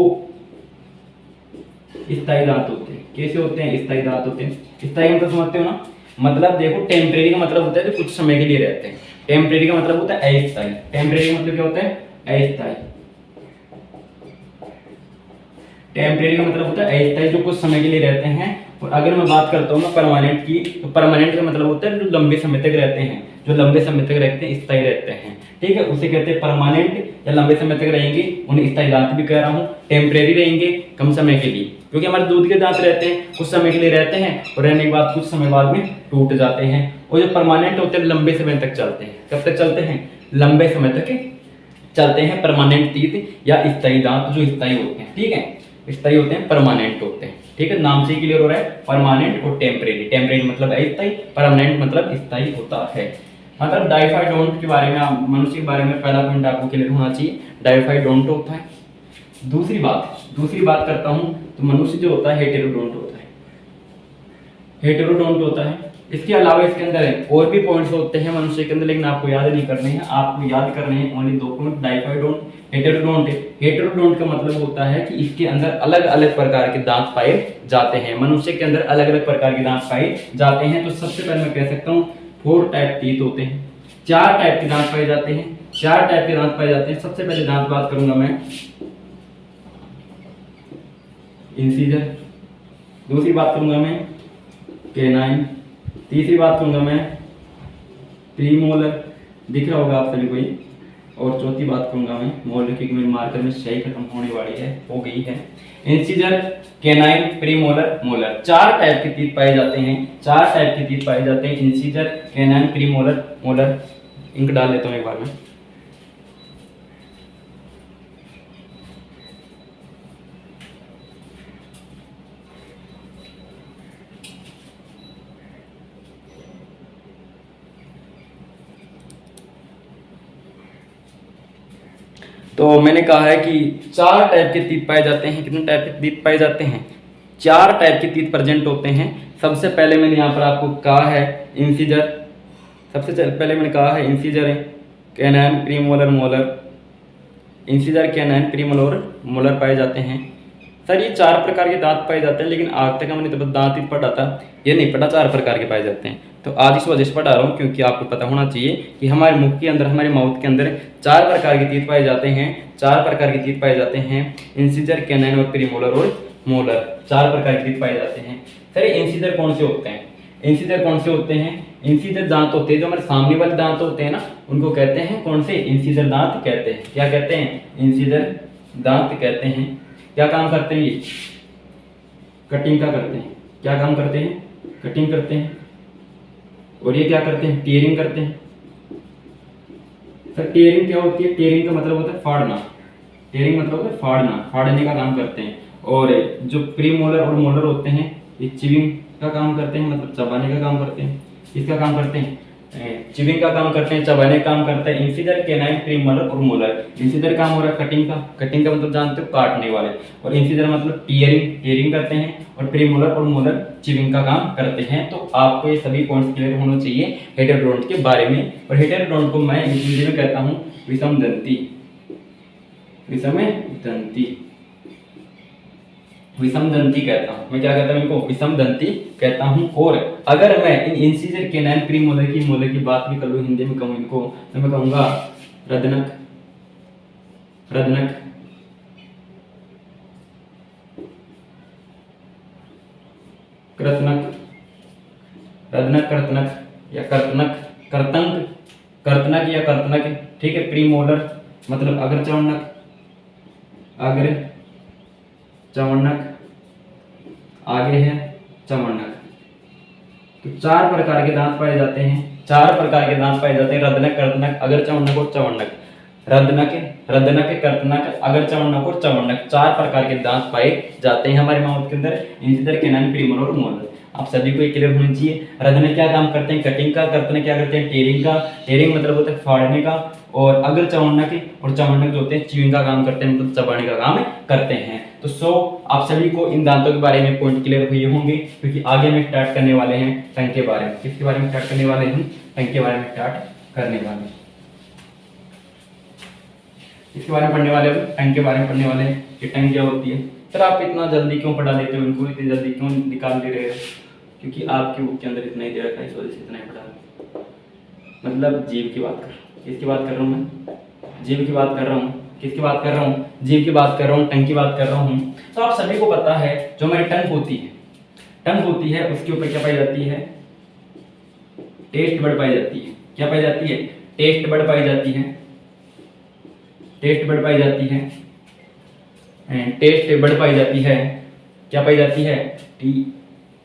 स्थायी दांत होते हैं। कैसे होते हैं? स्थायी दांत होते हैं। स्थायी मतलब समझते हो ना? मतलब देखो, टेम्परेरी का मतलब होता है जो कुछ समय के लिए रहते हैं। टेम्परेरी का मतलब होता है अस्थायी। टेम्परेरी का मतलब क्या होता है? अस्थायी। टेम्परेरी का मतलब होता है अस्थायी, जो कुछ समय के लिए रहते हैं। और अगर मैं बात करता हूँ परमानेंट की, तो परमानेंट का मतलब होता है जो लंबे समय तक रहते हैं, जो लंबे समय तक रहते हैं, स्थायी रहते हैं। ठीक है, उसे कहते हैं परमानेंट, या लंबे समय तक रहेंगे उन्हें स्थायी दांत भी कह रहा हूँ। टेम्परेरी रहेंगे कम समय के लिए, क्योंकि हमारे दूध के दांत रहते हैं, कुछ समय के लिए रहते हैं और रहने के बाद कुछ समय बाद में टूट जाते हैं। और जो परमानेंट होते हैं लंबे समय तक चलते हैं। कब तक चलते हैं? लंबे समय तक चलते हैं। परमानेंट टीथ या स्थायी दांत जो स्थायी होते हैं। ठीक है, स्थायी होते हैं, परमानेंट होते हैं। ठीक है, नाम से ही क्लियर हो रहा है, परमानेंट और टेम्परेरी। टेम्परेरी मतलब अस्थायी, परमानेंट मतलब स्थायी होता है। मतलब डाइफाइडोंट के बारे में, मनुष्य के बारे में पहला पॉइंट आपको क्लियर होना चाहिए, डाइफाइडोंट होता है। दूसरी बात करता हूं तो मनुष्य जो होता है हेटेरोडोंट होता है। हेटेरोडोंट होता है। इसके अलावा इसके अंदर और भी पॉइंट्स होते हैं मनुष्य के अंदर, लेकिन आपको याद नहीं करने हैं। आपको याद करने हैं ओनली दो पॉइंट, डाइफाइडोंट, हेटेरोडोंट। हेटेरोडोंट का मतलब होता है कि इसके अंदर अलग अलग प्रकार के दांत पाए जाते हैं। मनुष्य के अंदर अलग अलग प्रकार के दांत पाए जाते हैं। तो सबसे पहले मैं कह सकता हूँ 4 टाइप टीथ होते हैं, 4 टाइप के दांत पाए जाते हैं, 4 टाइप के दांत पाए जाते हैं। सबसे पहले दांत बात करूंगा मैं इंसीजर, दूसरी बात करूंगा मैं केनाइन, तीसरी बात करूंगा मैं प्रीमोलर, दिख रहा होगा आप सभी को ये, और चौथी बात करूंगा मैं मोलर, क्योंकि मेरे मार्कर में स्याही खत्म होने वाली है, हो गई है। Incisor, canine, premolar, molar, 4 type के टीथ पाए जाते हैं। 4 टाइप के टीथ पाए जाते हैं, incisor, canine, premolar, molar. Ink डाल लेता हूँ एक बार में। तो मैंने कहा है कि 4 टाइप के टीथ पाए जाते हैं। कितने टाइप के टीथ पाए जाते हैं? 4 टाइप के टीथ प्रेजेंट होते हैं। सबसे पहले मैंने यहाँ पर आपको कहा है इंसीजर, सबसे पहले मैंने कहा है इंसीजर है, canine, premolar, molar. Incisor, canine, premolar, molar पाए जाते हैं। सर ये 4 प्रकार के दांत पाए जाते हैं, लेकिन आज तक हमने तो बस दांत ही पढ़ा था, ये नहीं पढ़ा 4 प्रकार के पाए जाते हैं। तो आज इस वजह से पढ़ा रहा हूँ क्योंकि आपको पता होना चाहिए कि हमारे मुख के अंदर, हमारे माउथ के अंदर 4 प्रकार के टीथ पाए जाते हैं। 4 प्रकार के टीथ पाए जाते हैं, इंसीजर, कैनाइन और प्रीमोलर और मोलर। 4 प्रकार के टीथ पाए जाते हैं। सर इंसीजर कौन से होते हैं? इंसीजर कौन से होते हैं? इंसीजर दांत होते हैं जो हमारे सामने वाले दांत होते हैं ना, उनको कहते हैं कौन से? इंसीजर दांत कहते हैं। क्या कहते हैं? इंसीजर दांत कहते हैं। क्या काम करते हैं ये? कटिंग का करते हैं। क्या काम करते हैं? कटिंग करते हैं। और ये क्या करते हैं? टीयरिंग करते हैं। सर टीयरिंग क्या होती है? टीयरिंग का मतलब होता है फाड़ना। टीयरिंग मतलब होता है फाड़ना, फाड़ने का काम करते हैं। और जो प्रीमोलर और मोलर होते हैं ये चिविंग का काम करते हैं, मतलब चबाने का काम करते हैं। इसका काम करते हैं, चिविंग का काम करते हैं, चबाने का काम करते हैं। इंसीजर, कैनाइन, प्रीमोलर और मोलर। इंसीजर काम हो रहा है कटिंग का, कटिंग का मतलब जानते हो काटने वाले। और इंसीजर मतलब टीयरिंग, टीयरिंग करते हैं। और प्रीमोलर और मोलर चिविंग का काम करते हैं। तो आपको ये सभी पॉइंट्स क्लियर होना चाहिए हेटेरोडोंट के बारे में। और हेटेरोडोंट को मैं इंग्लिश में कहता हूँ विषमदंती, विषमदंती, विषमदंती कहता हूँ मैं। क्या कहता हूँ इनको? विषमदंती कहता हूँ। और अगर मैं इन इंसीजर, कैनाइन, प्रीमोलर की, मोलर की बात भी कर लूँ, हिंदी में कहूँ इनको, तो मैं कहूँगा रदनक, रदनक, कृतनक, रदनक, कृतनक या कर्तनक, कर्तंक, कर्तनक या कर्तनक। ठीक है, प्रीमोलर मतलब अग्र चवर्णक, अग्र चवर्णक, आगे है चवर्णक। तो 4 प्रकार के दांत पाए जाते हैं। 4 प्रकार के दांत पाए जाते हैं, रदनक, कर्तनक, अग्र चवर्णक और चवर्णक। रदनक, रदनक, कर्तनक, अग्र चवर्णक और चवर्णक, 4 प्रकार के दांत पाए जाते हैं हमारे माउथ के अंदर, इंसीजर, कैनाइन, प्रीमोलर और मोलर। आप सभी को ये क्लियर होनी चाहिए। रगने क्या काम करते हैं, कटिंग का, कर्तन क्या करते हैं, टेयरिंग का, टेयरिंग मतलब होता है फाड़ने का, और अगर चवन्नक की, और चवन्नक जो होते हैं च्यूइंग का काम करते हैं, मतलब चबाने का काम करते हैं। तो सो आप सभी को इन दांतों के बारे में पॉइंट क्लियर हुए होंगे, क्योंकि आगे हम स्टार्ट करने वाले हैं टंग के बारे में। किसके बारे में स्टार्ट करने वाले हैं, टंग के बारे में स्टार्ट करने वाले हैं। इसके बारे में पढ़ने वाले हैं, टंग के बारे में पढ़ने वाले हैं कि टंग क्या होती है। सर आप इतना जल्दी क्यों पढ़ा देते हो इनको, इतनी जल्दी क्यों निकाल दे रहे हो, क्योंकि आपकी बुक के अंदर इतना ही दे रखा है, इस वजह से इतना ही पढ़ा। मतलब जीव की बात कर, किसकी बात कर रहा हूँ मैं, जीव की बात कर रहा हूँ, किसकी बात कर रहा हूँ, जीव की बात कर रहा हूँ, टंग की बात कर रहा हूँ। तो आप सभी को पता है जो हमारी टंग होती है, टंग होती है उसके ऊपर क्या पाई जाती है, टेस्ट बड पाई जाती है। क्या पाई जाती है, टेस्ट बड पाई जाती है, टेस्ट बड पाई जाती है, टेस्ट बड पाई जाती है। क्या पाई जाती है, टी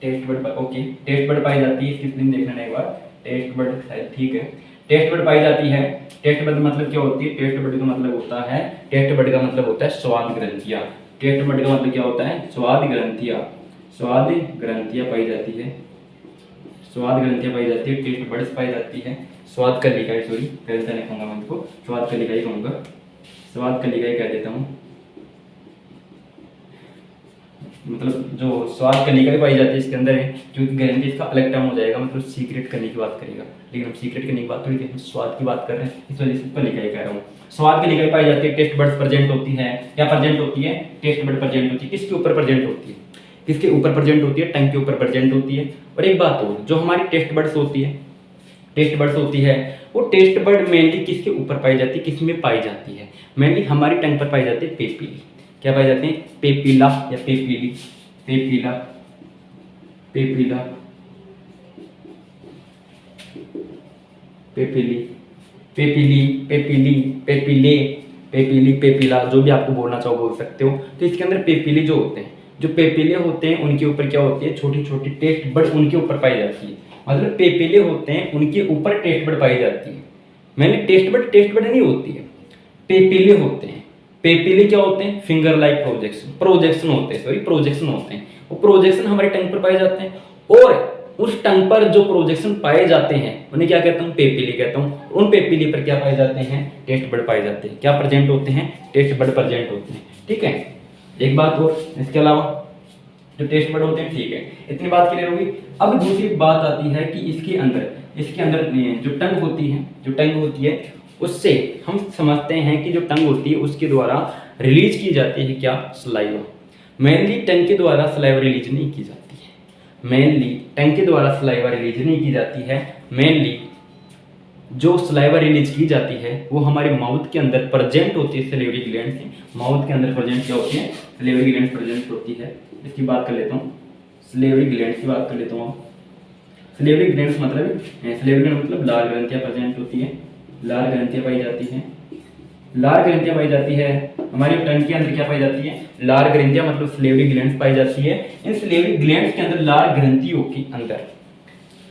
taste bud, okay taste bud पाई जाती है, इसकी स्पेलिंग देखना एक बार, टेस्ट बड शायद ठीक है, टेस्ट बड पाई जाती है। टेस्ट बड मतलब क्या होती है, टेस्ट बड का मतलब होता है, टेस्ट बड का मतलब होता है स्वाद ग्रंथियां। टेस्ट बड का मतलब क्या होता है, स्वाद ग्रंथियां, स्वाद ग्रंथियां पाई जाती है, स्वाद ग्रंथियां पाई जाती है, टेस्ट बड्स पाई जाती है, स्वाद कलिकाएं, सॉरी गलत नहीं कहूंगा मैं इसको, स्वाद कलिकाएं कहूंगा, स्वाद कलिकाएं कह देता हूँ, मतलब जो स्वाद कलिकाएं पाई जाती है इसके अंदर है, क्योंकि ग्रंथि इसका अलग टर्म हो जाएगा, मतलब सीक्रेट करने की बात करेगा, लेकिन हम सीक्रेट करने की बात थोड़ी, हम स्वाद की बात कर रहे हैं, इस वजह से कलिकाएं कह रहा हूँ। स्वाद कलिकाएं पाई जाती है, टेस्ट बड्स प्रेजेंट होती है, क्या प्रेजेंट होती है, टेस्ट बड प्रेजेंट होती है, किसके ऊपर प्रेजेंट होती है, किसके ऊपर प्रेजेंट होती है, टंग के ऊपर प्रेजेंट होती है। और एक बात और, जो हमारी टेस्ट बड्स होती है, टेस्ट बड्स होती है, वो टेस्ट बड मेनली किसके ऊपर पाई जाती है, किसमें पाई जाती है, मेनली हमारी टंग पर पाई जाती है पेपिली। क्या पाई जाती है, पेपिला या papillae, papilla, papilla, papillae, papillae, papillae, papillae, papillae, papilla, जो भी आपको बोलना चाहो बोल सकते हो। तो इसके अंदर पेपिले जो होते हैं, जो पेपिले होते हैं उनके ऊपर क्या होती है, छोटी छोटी टेस्ट बड उनके ऊपर पाई जाती है, मतलब पेपिले होते हैं उनके ऊपर टेस्ट बड पाई जाती है। मैंने टेस्ट बड नहीं होती है, पेपिले होते हैं। पेपिले क्या होते हैं, फिंगर लाइक प्रोजेक्शन, प्रोजेक्शन होते हैं, सॉरी प्रोजेक्शन होते हैं, वो प्रोजेक्शन हमारे टंग पर पाए जाते हैं, और उस टंग पर जो प्रोजेक्शन पाए जाते हैं उन्हें क्या कहता हूँ, पेपिली कहता हूँ। उन पेपिली पर क्या पाए जाते हैं, टेस्ट बड पाए जाते हैं। क्या प्रेजेंट होते हैं, टेस्ट बड प्रेजेंट होते हैं, ठीक है। एक बात और, इसके अलावा जो टेस्ट बड होते हैं, ठीक है, इतनी बात क्लियर होगी। अब दूसरी बात आती है कि इसके अंदर जो टंग होती है, जो टंग होती है उससे हम समझते हैं कि जो टंग होती है उसके द्वारा रिलीज की जाती है क्या, सलाइवा। मेनली टंग के द्वारा सलाइवा रिलीज नहीं की जाती है, मेनली टंग के द्वारा सलाइवा रिलीज नहीं की जाती है। मेनली जो सलाइवा रिलीज की जाती है वो हमारे माउथ के अंदर प्रेजेंट होती है, सलेवरी ग्लैंड से माउथ के अंदर प्रेजेंट क्या होती है, सलेवरी ग्लैंड प्रेजेंट होती है। इसकी बात कर लेता हूँ, सलेवरी ग्लैंड की बात कर लेता हूँ। सलेवरी ग्लैंड मतलब लार ग्रंथियां प्रेजेंट होती है, लार ग्रंथियां पाई जाती हैं, लार ग्रंथियां पाई जाती है हमारी टंग के अंदर। क्या पाई जाती है, लार ग्रंथियां मतलब सलेवरी ग्लैंड्स पाई जाती है। इन सलेवरी ग्लैंड्स के अंदर लार ग्रंथियों के अंदर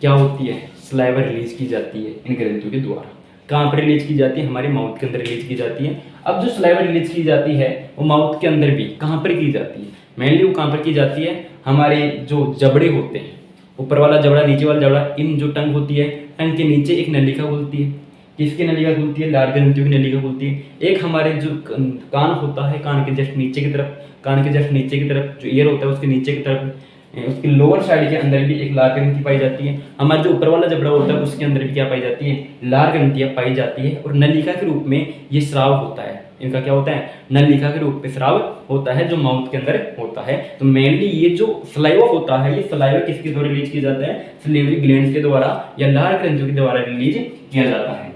क्या होती है, सलाइवा रिलीज की जाती है इन ग्रंथियों के द्वारा। कहाँ पर रिलीज की जाती है, हमारे माउथ के अंदर रिलीज की जाती है। अब जो सलाइवा रिलीज की जाती है वो माउथ के अंदर भी कहाँ पर की जाती है, मेनली वो कहाँ पर की जाती है, हमारे जो जबड़े होते हैं, ऊपर वाला जबड़ा नीचे वाला जबड़ा, इन जो टंग होती है, टंग के नीचे एक नलिका खुलती है। किसकी नलिका खुलती है, लार ग्रंथियों की नलिका खुलती है। एक हमारे जो कान होता है, कान के जस्ट नीचे की तरफ, कान के जस्ट नीचे की तरफ जो ईयर होता है उसके नीचे की तरफ, उसकी लोअर साइड के अंदर भी एक लार ग्रंथि पाई जाती है। हमारा जो ऊपर वाला जबड़ा होता है उसके अंदर भी क्या पाई जाती है, लार ग्रंथियां पाई जाती है। और नलिका के रूप में ये स्राव होता है, इनका क्या होता है, नलिका के रूप में स्राव होता है जो माउथ के अंदर होता है। तो मेनली ये जो सलाइवा होता है, ये सलाइवा किसके द्वारा रिलीज किया जाता है, सलेवरी ग्लैंड्स के द्वारा या लार ग्रंथियों के द्वारा रिलीज किया जाता है।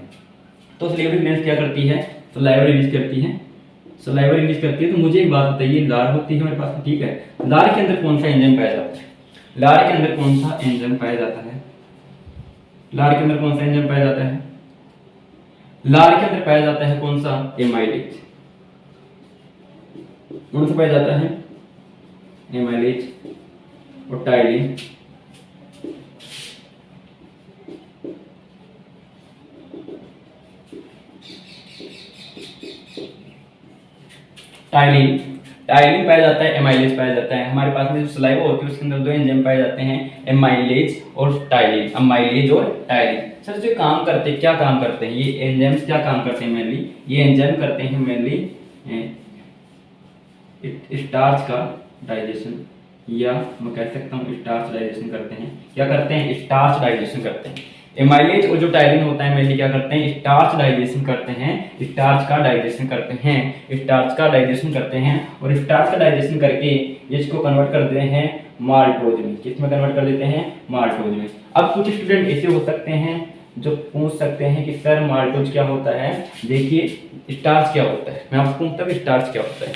तो सलेवरी ग्लैंड्स क्या करती है, सलाइवा रिलीज करती है, सलाइवा रिलीज करती है। तो मुझे एक बात बताइए, लार होती है हमारे पास, ठीक है, लार के अंदर कौन सा एंजाइम पाया जाता है, लार के अंदर कौन सा एंजाइम पाया जाता है, लार के अंदर कौन सा एंजाइम पाया जाता है, लार के अंदर पाया जाता है कौन सा, एमाइलेज। कौन सा पाया जाता है, एमाइलेज और टाइलिन। टाइलिन टाइलिन पाया जाता है, एमाइलेज पाया जाता है। हमारे पास में जो सलाइवा होती है उसके अंदर दो एंजाइम पाए जाते हैं, एमाइलेज और टाइलिन, अमाइलेज और टाइलिन। सर जो काम करते हैं, क्या काम करते हैं ये एंजाइम्स, क्या काम करते हैं मेनली, ये एंजाइम करते हैं मेनली स्टार्च का डाइजेशन, या मैं कह सकता हूँ स्टार्च डाइजेशन करते हैं। क्या करते हैं, स्टार्च डाइजेशन करते हैं। एमाइलेज और जो टाइलिन होता है मेनली क्या करते हैं, स्टार्च डाइजेशन करते हैं, स्टार्च का डाइजेशन करते हैं, स्टार्च का डाइजेशन करते हैं। और स्टार्च का डाइजेशन करके इसको कन्वर्ट कर देते हैं माल्टोज में। किस में कन्वर्ट कर देते हैं, माल्टोज में। अब कुछ स्टूडेंट ऐसे हो सकते हैं जो पूछ सकते हैं कि सर माल्टोज क्या होता है। देखिए स्टार्च क्या होता है, मैं आपको पूछता हूँ स्टार्च क्या होता है।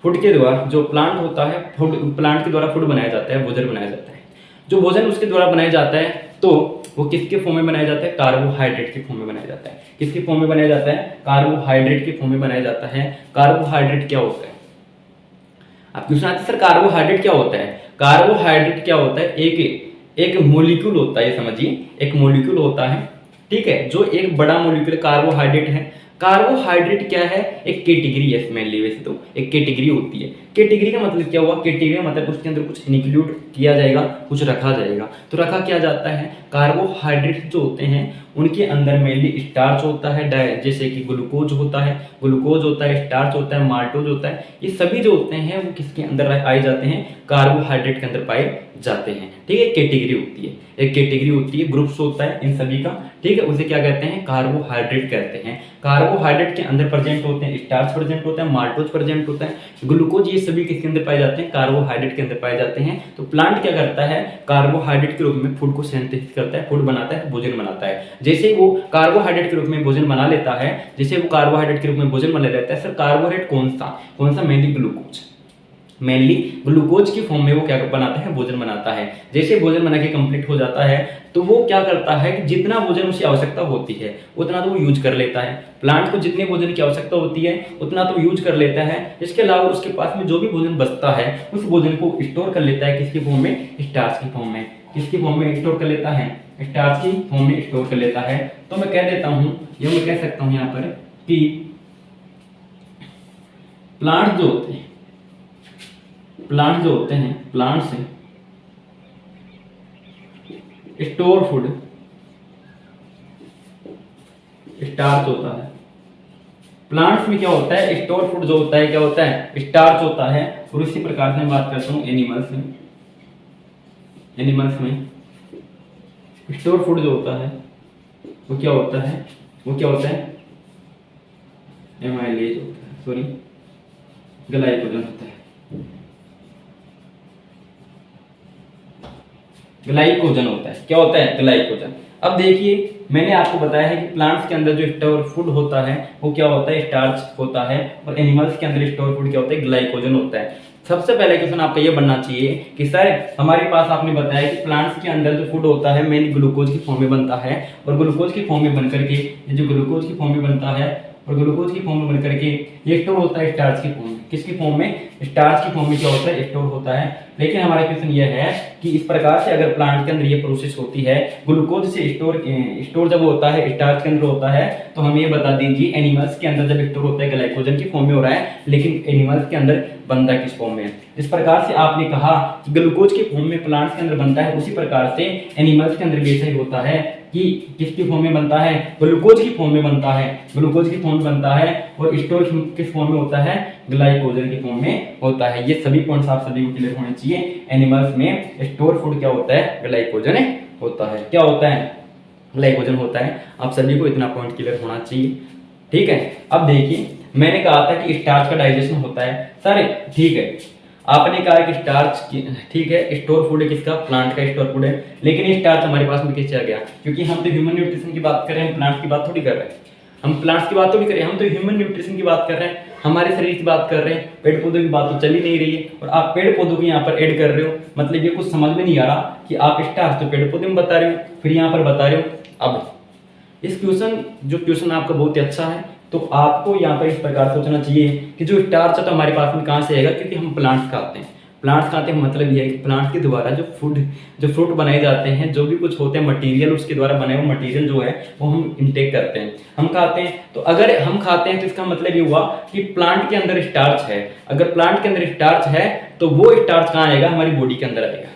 फूड के द्वारा जो प्लांट होता है, फूड प्लांट के द्वारा फूड बनाया जाता है, भोजन बनाया जाता है। जो भोजन उसके द्वारा बनाया जाता है तो वो किसके फॉर्म में बनाया जाता है, कार्बोहाइड्रेट के फॉर्म में बनाया जाता है। किसके फॉर्म में बनाया जाता है, कार्बोहाइड्रेट के फॉर्म में बनाया जाता है। कार्बोहाइड्रेट क्या होता है, आप क्वेश्चन आते सर कार्बोहाइड्रेट क्या होता है। कार्बोहाइड्रेट क्या होता है, एक मॉलिक्यूल होता है, समझिए एक मॉलिक्यूल होता है, ठीक है, जो एक बड़ा मॉलिक्यूल कार्बोहाइड्रेट है। कार्बोहाइड्रेट क्या है, एक कैटेगरी है मेनली, वैसे तो एक कैटेगरी होती है। कैटेगरी का मतलब क्या हुआ, कैटेगरी का मतलब उसके अंदर कुछ इंक्लूड किया जाएगा, कुछ रखा जाएगा। तो रखा क्या जाता है, कार्बोहाइड्रेट जो होते हैं उनके अंदर मेनली स्टार्च होता है, जैसे कि ग्लूकोज होता है, स्टार्च होता है, माल्टोज होता है। ये सभी जो होते हैं वो किसके अंदर आए जाते हैं, कार्बोहाइड्रेट के अंदर पाए जाते हैं, ठीक है। कैटेगरी होती है, एक कैटेगरी होती है, ग्रुप्स होता है इन सभी का, ठीक है। उसे क्या कहते हैं, कार्बोहाइड्रेट कहते हैं। कार्बोहाइड्रेट के अंदर प्रेजेंट होते हैं स्टार्च प्रेजेंट होता है, माल्टोज प्रेजेंट होता है, ग्लूकोज, ये सभी किसके अंदर पाए जाते हैं, कार्बोहाइड्रेट के अंदर पाए जाते हैं। तो प्लांट क्या करता है, कार्बोहाइड्रेट के रूप में फूड को सिंथेसिस करता है, फूड बनाता है, भोजन बनाता है। जैसे वो कार्बोहाइड्रेट के रूप में भोजन बना लेता है, जैसे वो कार्बोहाइड्रेट के रूप में भोजन बना लेता है। सर कार्बोहाइड्रेट कौन सा, मेनली ग्लूकोज, मेनली ग्लूकोज की फॉर्म में वो क्या बनाता है, भोजन बनाता है। जैसे भोजन बना के कंप्लीट हो जाता है तो वो क्या करता है कि जितना भोजन उसे आवश्यकता होती है उतना तो वो यूज कर लेता है। प्लांट को जितने भोजन की आवश्यकता होती है उतना तो यूज कर लेता है। इसके अलावा उसके पास में जो भी भोजन बचता है उस भोजन को स्टोर कर लेता है, किसकी फॉर्म में, स्टार्च की फॉर्म में। किसकी फॉर्म में स्टोर कर लेता है, स्टार्च की फॉर्म में स्टोर कर लेता है। तो मैं कह देता हूं, ये मैं कह सकता हूं यहाँ पर कि प्लांट जो होते हैं, प्लांट से स्टोर फूड स्टार्च होता है। प्लांट्स में क्या होता है, स्टोर फूड जो होता है क्या होता है, स्टार्च होता है। और इसी प्रकार से मैं बात करता हूं एनिमल्स में स्टोर फूड जो होता है वो क्या होता है, एमाइलेज होता है, सॉरी ग्लाइकोजन होता है। ग्लाइकोजन होता है, क्या होता है, ग्लाइकोजन। अब देखिए मैंने आपको बताया है कि प्लांट्स के अंदर जो स्टोर फूड होता है वो क्या होता है, स्टार्च होता है। और एनिमल्स के अंदर स्टोर फूड क्या होता है, ग्लाइकोजन होता है। सबसे पहले क्वेश्चन आपका ये बनना चाहिए कि सर हमारे पास आपने बताया कि प्लांट्स के अंदर जो फूड होता है मेन ग्लूकोज की फॉर्म में बनता है, और ग्लूकोज की फॉर्म में बनकर के ये जो ग्लूकोज की फॉर्म में बनता है और ग्लूकोज की फॉर्म में बनकर के ये स्टोर होता है स्टार्च की फॉर्म में। किसकी फॉर्म में, स्टार्च की फॉर्म में क्या होता है, स्टोर होता है। लेकिन हमारा क्वेश्चन ये है कि इस प्रकार से अगर प्लांट के अंदर ये प्रोसेस होती है, ग्लूकोज से स्टोर जब होता है स्टार्च के अंदर होता है, तो हमें ये बता दीजिए एनिमल्स के अंदर जब स्टोर होता है ग्लाइकोजन की फॉर्म में हो रहा है, लेकिन एनिमल्स के अंदर बनता किस फॉर्म में। जिस प्रकार से आपने कहा कि ग्लूकोज की फॉर्म में प्लांट्स के अंदर बनता है, उसी प्रकार से एनिमल्स के अंदर भी ऐसा ही होता है कि किसकी फॉर्म में बनता है, ग्लूकोज की फॉर्म में बनता है, ग्लूकोज की फॉर्म में बनता है। और स्टोर किस फॉर्म में होता है, ग्लाइकोजन की फॉर्म में होता है। ये सभी पॉइंट्स आप सभी को क्लियर होने चाहिए। एनिमल्स में स्टोर फूड क्या होता है, ग्लाइकोजन होता है। क्या होता है, ग्लाइकोजन होता है। आप सभी को इतना पॉइंट क्लियर होना चाहिए, ठीक है। अब देखिए मैंने कहा था कि स्टार्च का डाइजेशन होता है सर, ठीक है। आपने कहा कि स्टार्च ठीक है, स्टोर फूड है किसका, प्लांट का स्टोर फूड है। लेकिन ये स्टार्च हमारे पास में किससे आ गया, क्योंकि हम तो ह्यूमन न्यूट्रिशन की बात कर रहे हैं, प्लांट्स की बात थोड़ी कर रहे हैं। हम प्लांट्स की बात थोड़ी कर रहे हैं, हम तो ह्यूमन न्यूट्रिशन की बात कर रहे हैं, हमारे शरीर की बात कर रहे हैं। पेड़ पौधों की बात तो चल ही नहीं रही है और आप पेड़ पौधों को यहाँ पर ऐड कर रहे हो। मतलब ये कुछ समझ में नहीं आ रहा कि आप स्टार्च तो पेड़ पौधे में बता रहे हो, फिर यहाँ पर बता रहे हो। अब इस क्वेश्चन आपका बहुत ही अच्छा है, तो आपको यहाँ पर इस प्रकार सोचना चाहिए कि जो स्टार्च है तो हमारे पास में कहाँ से आएगा, क्योंकि हम प्लांट्स खाते हैं। प्लांट्स कहाँ आते हैं, मतलब ये है कि प्लांट के द्वारा जो फ्रूट बनाए जाते हैं, जो भी कुछ होते हैं मटेरियल, उसके द्वारा बने हुए मटेरियल जो है वो हम इंटेक करते हैं, हम खाते हैं। तो अगर हम खाते हैं तो इसका मतलब ये हुआ कि प्लांट के अंदर स्टार्च है। अगर प्लांट के अंदर स्टार्च है तो वो स्टार्च कहाँ आएगा, हमारी बॉडी के अंदर आएगा,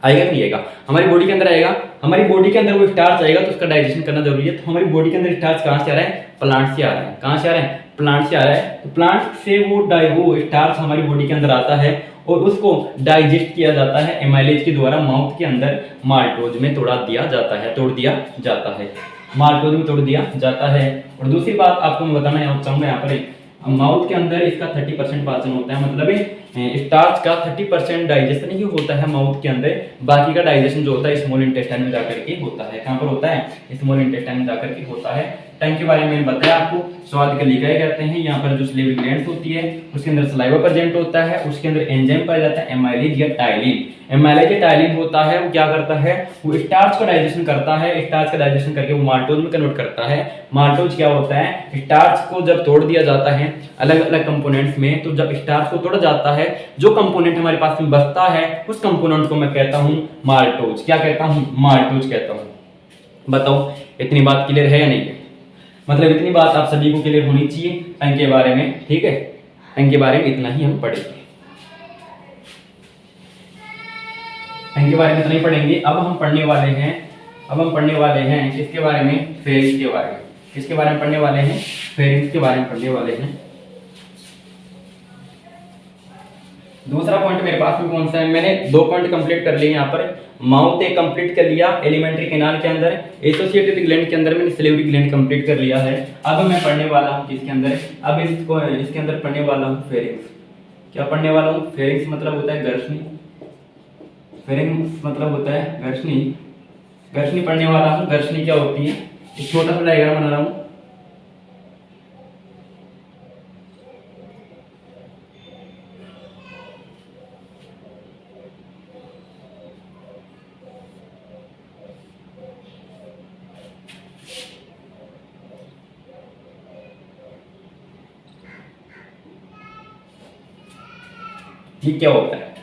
आएगा नहीं आएगा, हमारी बॉडी के अंदर आएगा। हमारी बॉडी के अंदर वो स्टार्च आएगा तो उसका डाइजेशन करना जरूरी है। तो हमारी बॉडी के अंदर स्टार्च कहाँ से आ रहा है, प्लांट से आ रहा है। कहाँ से आ रहा है, प्लांट से आ रहा है। तो प्लांट से वो स्टार्च हमारी बॉडी के अंदर आता है और उसको डाइजेस्ट किया जाता है एमाइलेज के द्वारा, माउथ के अंदर माल्टोज में तोड़ दिया जाता है, माल्टोज में तोड़ दिया जाता है। और दूसरी बात आपको मैं बताना चाहूंगा यहाँ पर, माउथ के अंदर इसका 30% पाचन होता है, मतलब स्टार्च का 30% डाइजेशन ही होता है माउथ के अंदर, बाकी का डाइजेशन जो होता है स्मॉल इंटेस्टाइन में जाकर के होता है। कहाँ पर होता है, स्मॉल इंटेस्टाइन में जाकर के होता है। टंग के बारे में बताया आपको, स्वाद के लिकाएं कहते हैं। यहाँ पर जो सलीवरी ग्लैंड्स होती है उसके अंदर सलाइवा प्रेजेंट होता है, उसके अंदर एंजाइम पाया जाता है एमाइलेज या टाइलिन। एमाइलेज या टाइलिन होता है, वो क्या करता है, वो स्टार्च का डाइजेशन करता है, स्टार्च का डाइजेशन करके वो माल्टोज में कन्वर्ट करता है। माल्टोज क्या होता है, स्टार्च को जब तोड़ दिया जाता है अलग अलग कंपोनेंट्स में, तो जब स्टार्च को तोड़ा जाता है जो कंपोनेंट हमारे पास में बचता है उस कंपोनेंट को मैं कहता हूं माल्टोज। क्या कहता हूं, माल्टोज कहता हूं। बताओ इतनी बात क्लियर है या नहीं है, मतलब इतनी बात आप सभी को क्लियर होनी चाहिए टंग के बारे में, ठीक है। टंग के बारे में इतना ही हम पढ़ेंगे, टंग के बारे में इतना ही पढ़ेंगे। अब हम पढ़ने वाले हैं किसके बारे में, फेरिंग्स के बारे में। किसके बारे में पढ़ने वाले हैं, फेरिंग्स के बारे में पढ़ने वाले हैं। दूसरा पॉइंट मेरे पास में कौन सा है, मैंने 2 पॉइंट कंप्लीट कर लिए यहाँ पर। माउथ एक कंप्लीट कर लिया एलिमेंट्री कैनाल के अंदर, एसोसिएटेड ग्लैंड के अंदर मैंने सलिवरी ग्लैंड कंप्लीट कर लिया है। अब मैं पढ़ने वाला हूँ किसके अंदर, अब इसके अंदर पढ़ने वाला हूँ फेरिंग्स। क्या पढ़ने वाला हूँ, फेरिंग्स मतलब होता है गर्शनी, फेरिंग्स मतलब होता है गर्शनी, गर्शनी पढ़ने वाला हूँ। गर्शनी क्या होती है, एक छोटा सा डायग्राम बना रहा हूँ। ये क्या होता है,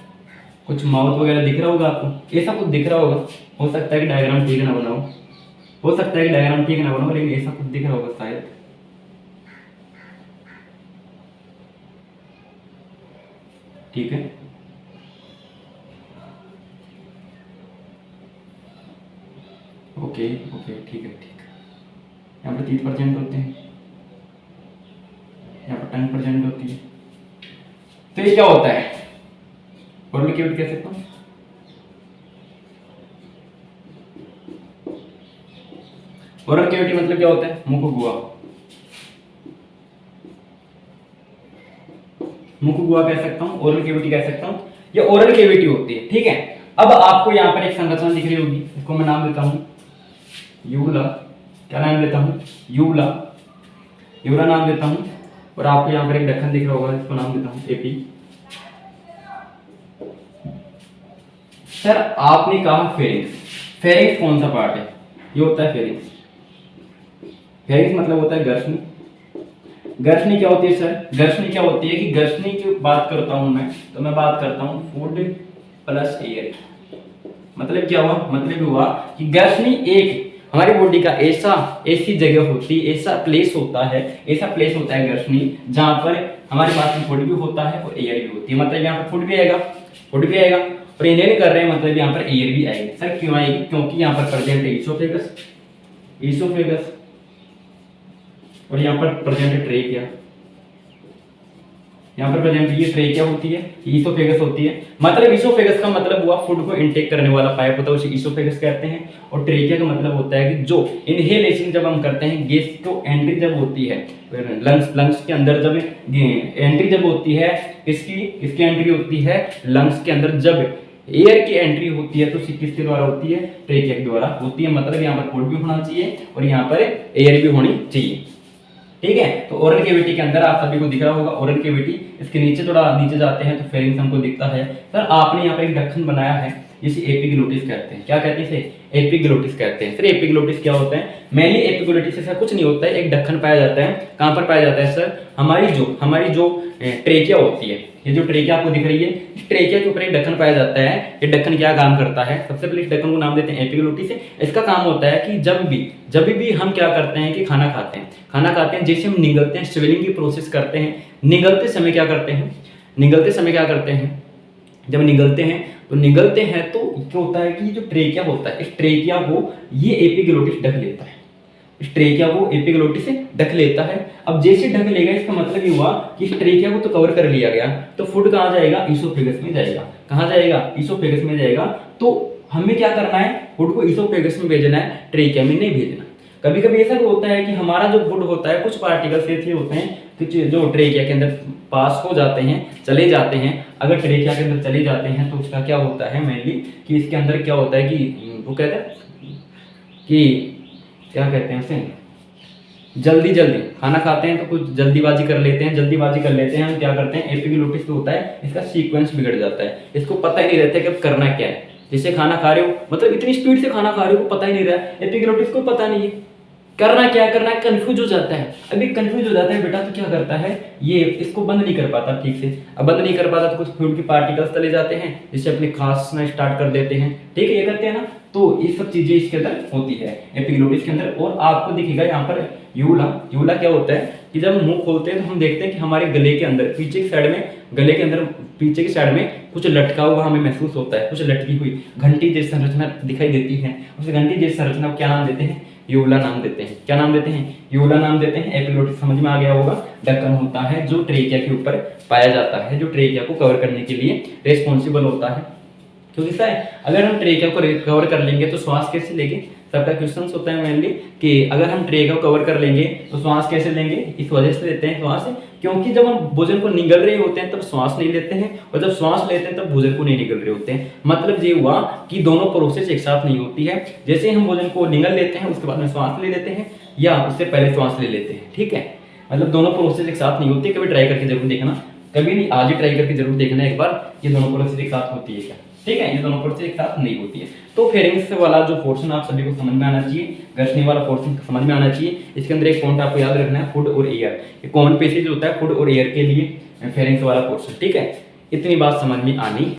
कुछ माउथ वगैरह दिख रहा होगा आपको, ऐसा कुछ दिख रहा होगा। हो सकता है कि डायग्राम ठीक ना बनाओ, हो सकता है कि डायग्राम ठीक ना बनाओ, लेकिन ऐसा कुछ दिख रहा होगा शायद, ठीक है। ओके ओके ठीक है, ठीक है। यहाँ पर 30% होते हैं, यहाँ पर 10% होती है। तो ये क्या होता है, ओरल कैविटी कह सकता हूँ। ओरल कैविटी मतलब क्या होता है, मुख गुहा, मुख गुहा कह सकता हूँ, ओरल कैविटी कह सकता हूँ। ये ओरल कैविटी होती है, ठीक है। अब आपको यहाँ पर एक संरचना दिख रही होगी, इसको मैं नाम देता हूँ यूला। क्या नाम देता हूँ, यूला, यूला नाम देता हूँ। और आपको यहाँ पर एक ढक्कन दिख रहा होगा, इसको नाम देता हूँ एपी। सर आपने कहा फेरिंग्स, फेरिंग्स कौन सा पार्ट है, ये होता है फेरिंग्स। फेरिंग्स मतलब होता है गर्शनी। गर्शनी क्या होती है सर, गर्शनी क्या होती है कि गर्शनी की बात करता हूं मैं, तो मैं बात करता हूं फूड प्लस एयर। मतलब क्या हुआ, मतलब हुआ कि गर्शनी एक हमारी बॉडी का ऐसी जगह होती है, ऐसा प्लेस होता है गर्शनी, जहां पर हमारे पास में फूड भी होता है और एयर भी होती है। मतलब यहाँ पर फूड भी आएगा और इनहेल कर रहे हैं, मतलब यहाँ पर एयर भी आएगी। सर क्यों आएगी, क्योंकि यहाँ पर प्रेजेंट है ईसोफेगस और यहाँ पर प्रेजेंट है ट्रेकिया। यहाँ पर प्रेजेंट ये ट्रेकिया होती है, ईसोफेगस होती है। मतलब ईसोफेगस का मतलब हुआ फूड को इनटेक करने वाला पाइप होता है, उसे ईसोफेगस कहते हैं। और ट्रेकिया का मतलब होता है कि जो इनहेलेशन जब हम करते हैं, गैस को एंट्री जब होती है लंग्स के अंदर, जब एंट्री जब होती है, इसकी एंट्री होती है लंग्स के अंदर, जब एयर की एंट्री होती है तो किसके द्वारा होती है, ट्रेकिया के द्वारा होती है। मतलब यहाँ पर फूड भी होना चाहिए और यहाँ पर एयर भी होनी चाहिए, ठीक है। तो ओरल कैविटी के अंदर आप सभी को दिख रहा होगा ओरल कैविटी। इसके नीचे थोड़ा नीचे जाते हैं तो फेरिंग्स हमको दिखता है। सर आपने यहाँ पर एक ढक्कन बनाया है, जिसे एपिग्लोटिस कहते हैं। क्या कहते हैं इसे? एपिग्लोटिस कहते हैं। सर एपिग्लोटिस क्या होता है? मेनली एपिग्लोटिस ऐसा कुछ नहीं होता है, एक ढक्कन पाया जाता है। कहाँ पर पाया जाता है सर? हमारी जो ट्रेकिया होती है, ये जो ट्रेकिया आपको दिख रही है, इस ट्रेकिया के ऊपर एक ढक्कन पाया जाता है। ये ढक्कन क्या काम करता है? सबसे पहले इस ढक्कन को नाम देते हैं एपिग्लोटिस। इसका काम होता है कि जब भी हम क्या करते हैं कि खाना खाते हैं, जैसे हम निगलते हैं, स्वेलिंग की प्रोसेस करते हैं, निगलते समय क्या करते हैं? जब निगलते हैं तो क्या होता है कि जो ट्रेकिया होता है, इस ट्रेकिया को ये एपिग्लोटिस ढक लेता है। इस ट्रेकिया को एपिग्लोटिस से ढक लेता है। अब जैसे ढक लेगा, इसका मतलब ये हुआ कि इस ट्रेकिया को तो कवर कर लिया गया, तो फूड कहाँ जाएगा? ईसोफेगस में जाएगा। कहाँ जाएगा? ईसोफेगस में जाएगा। तो हमें क्या करना है? फूड को ईसोफेगस में भेजना है, ट्रेकिया में नहीं भेजना। कभी कभी ऐसा भी होता है कि हमारा जो फूड होता है, कुछ पार्टिकल्स ऐसे होते हैं कुछ जो ट्रेकिया के अंदर पास हो जाते हैं, चले जाते हैं। अगर ट्रेकिया के अंदर चले जाते हैं तो उसका क्या होता है मेनली कि इसके अंदर क्या होता है कि वो कहते हैं कि क्या कहते हैं उसे, जल्दी खाना खाते हैं तो कुछ जल्दीबाजी कर लेते हैं। हम क्या करते हैं? एपिग्लोटिस जो होता है, इसका सीक्वेंस बिगड़ जाता है। इसको पता ही नहीं रहता कि अब करना क्या है। जैसे खाना खा रहे हो, मतलब इतनी स्पीड से खाना खा रहे हो, पता ही नहीं रहा है, एपिग्लोटिस को पता नहीं है करना क्या है, कंफ्यूज हो जाता है। अभी कंफ्यूज हो जाता है बेटा, तो क्या करता है? ये इसको बंद नहीं कर पाता ठीक से। अब बंद नहीं कर पाता तो कुछ फ्लूइड के पार्टिकल्स चले जाते हैं, जिससे अपने खांसना स्टार्ट कर देते हैं। ठीक है, ये करते हैं ना। तो ये सब चीजें इसके अंदर होती है एपिग्लोटिस के अंदर। और आपको दिखेगा यहाँ पर यूला क्या होता है कि जब मुंह खोलते हैं तो हम देखते हैं कि हमारे गले के अंदर पीछे की साइड में कुछ लटका हुआ हमें महसूस होता है, कुछ लटकी हुई घंटी जैसी संरचना दिखाई देती है। उस घंटी जैसी संरचना को क्या नाम देते हैं? यूला नाम देते हैं। क्या नाम देते हैं? यूला नाम देते हैं। एपिग्लोटिस समझ में आ गया होगा। ढक्कन होता है जो ट्रेकिया के ऊपर पाया जाता है, जो ट्रेकिया को कवर करने के लिए रेस्पॉन्सिबल होता है। क्योंकि सर अगर हम ट्रेकिया को कवर कर लेंगे तो श्वास कैसे लेंगे? सबका क्वेश्चन होता है मेनली कि अगर हम ट्रेकिया को कवर कर लेंगे तो श्वास कैसे लेंगे? इस वजह से लेते हैं श्वास, क्योंकि जब हम भोजन को निगल रहे होते हैं तब श्वास नहीं लेते हैं, और जब श्वास लेते हैं तब भोजन को नहीं निगल रहे होते हैं। मतलब ये हुआ कि दोनों प्रोसेस एक साथ नहीं होती है। जैसे हम भोजन को निगल लेते हैं, उसके बाद में श्वास ले लेते हैं, या उससे पहले श्वास ले लेते हैं। ठीक है, मतलब दोनों प्रोसेस एक साथ नहीं होती। कभी ट्राई करके जरूर देखना, कभी नहीं आज ही ट्राई करके जरूर देखना एक बार, ये दोनों प्रोसेस एक साथ होती है क्या। ठीक है, ये दोनों प्रोसेस एक साथ नहीं होती है। तो फेरिंग्स वाला जो पोर्शन आप सभी को समझ में आना चाहिए, घर्षण वाला पोर्शन समझ में आना चाहिए। इसके अंदर एक पॉइंट आपको याद रखना है, फूड और एयर। ये कॉमन पैसेज होता है फूड और एयर के लिए फेरिंग्स वाला पोर्शन। ठीक है, इतनी बात समझ में आनी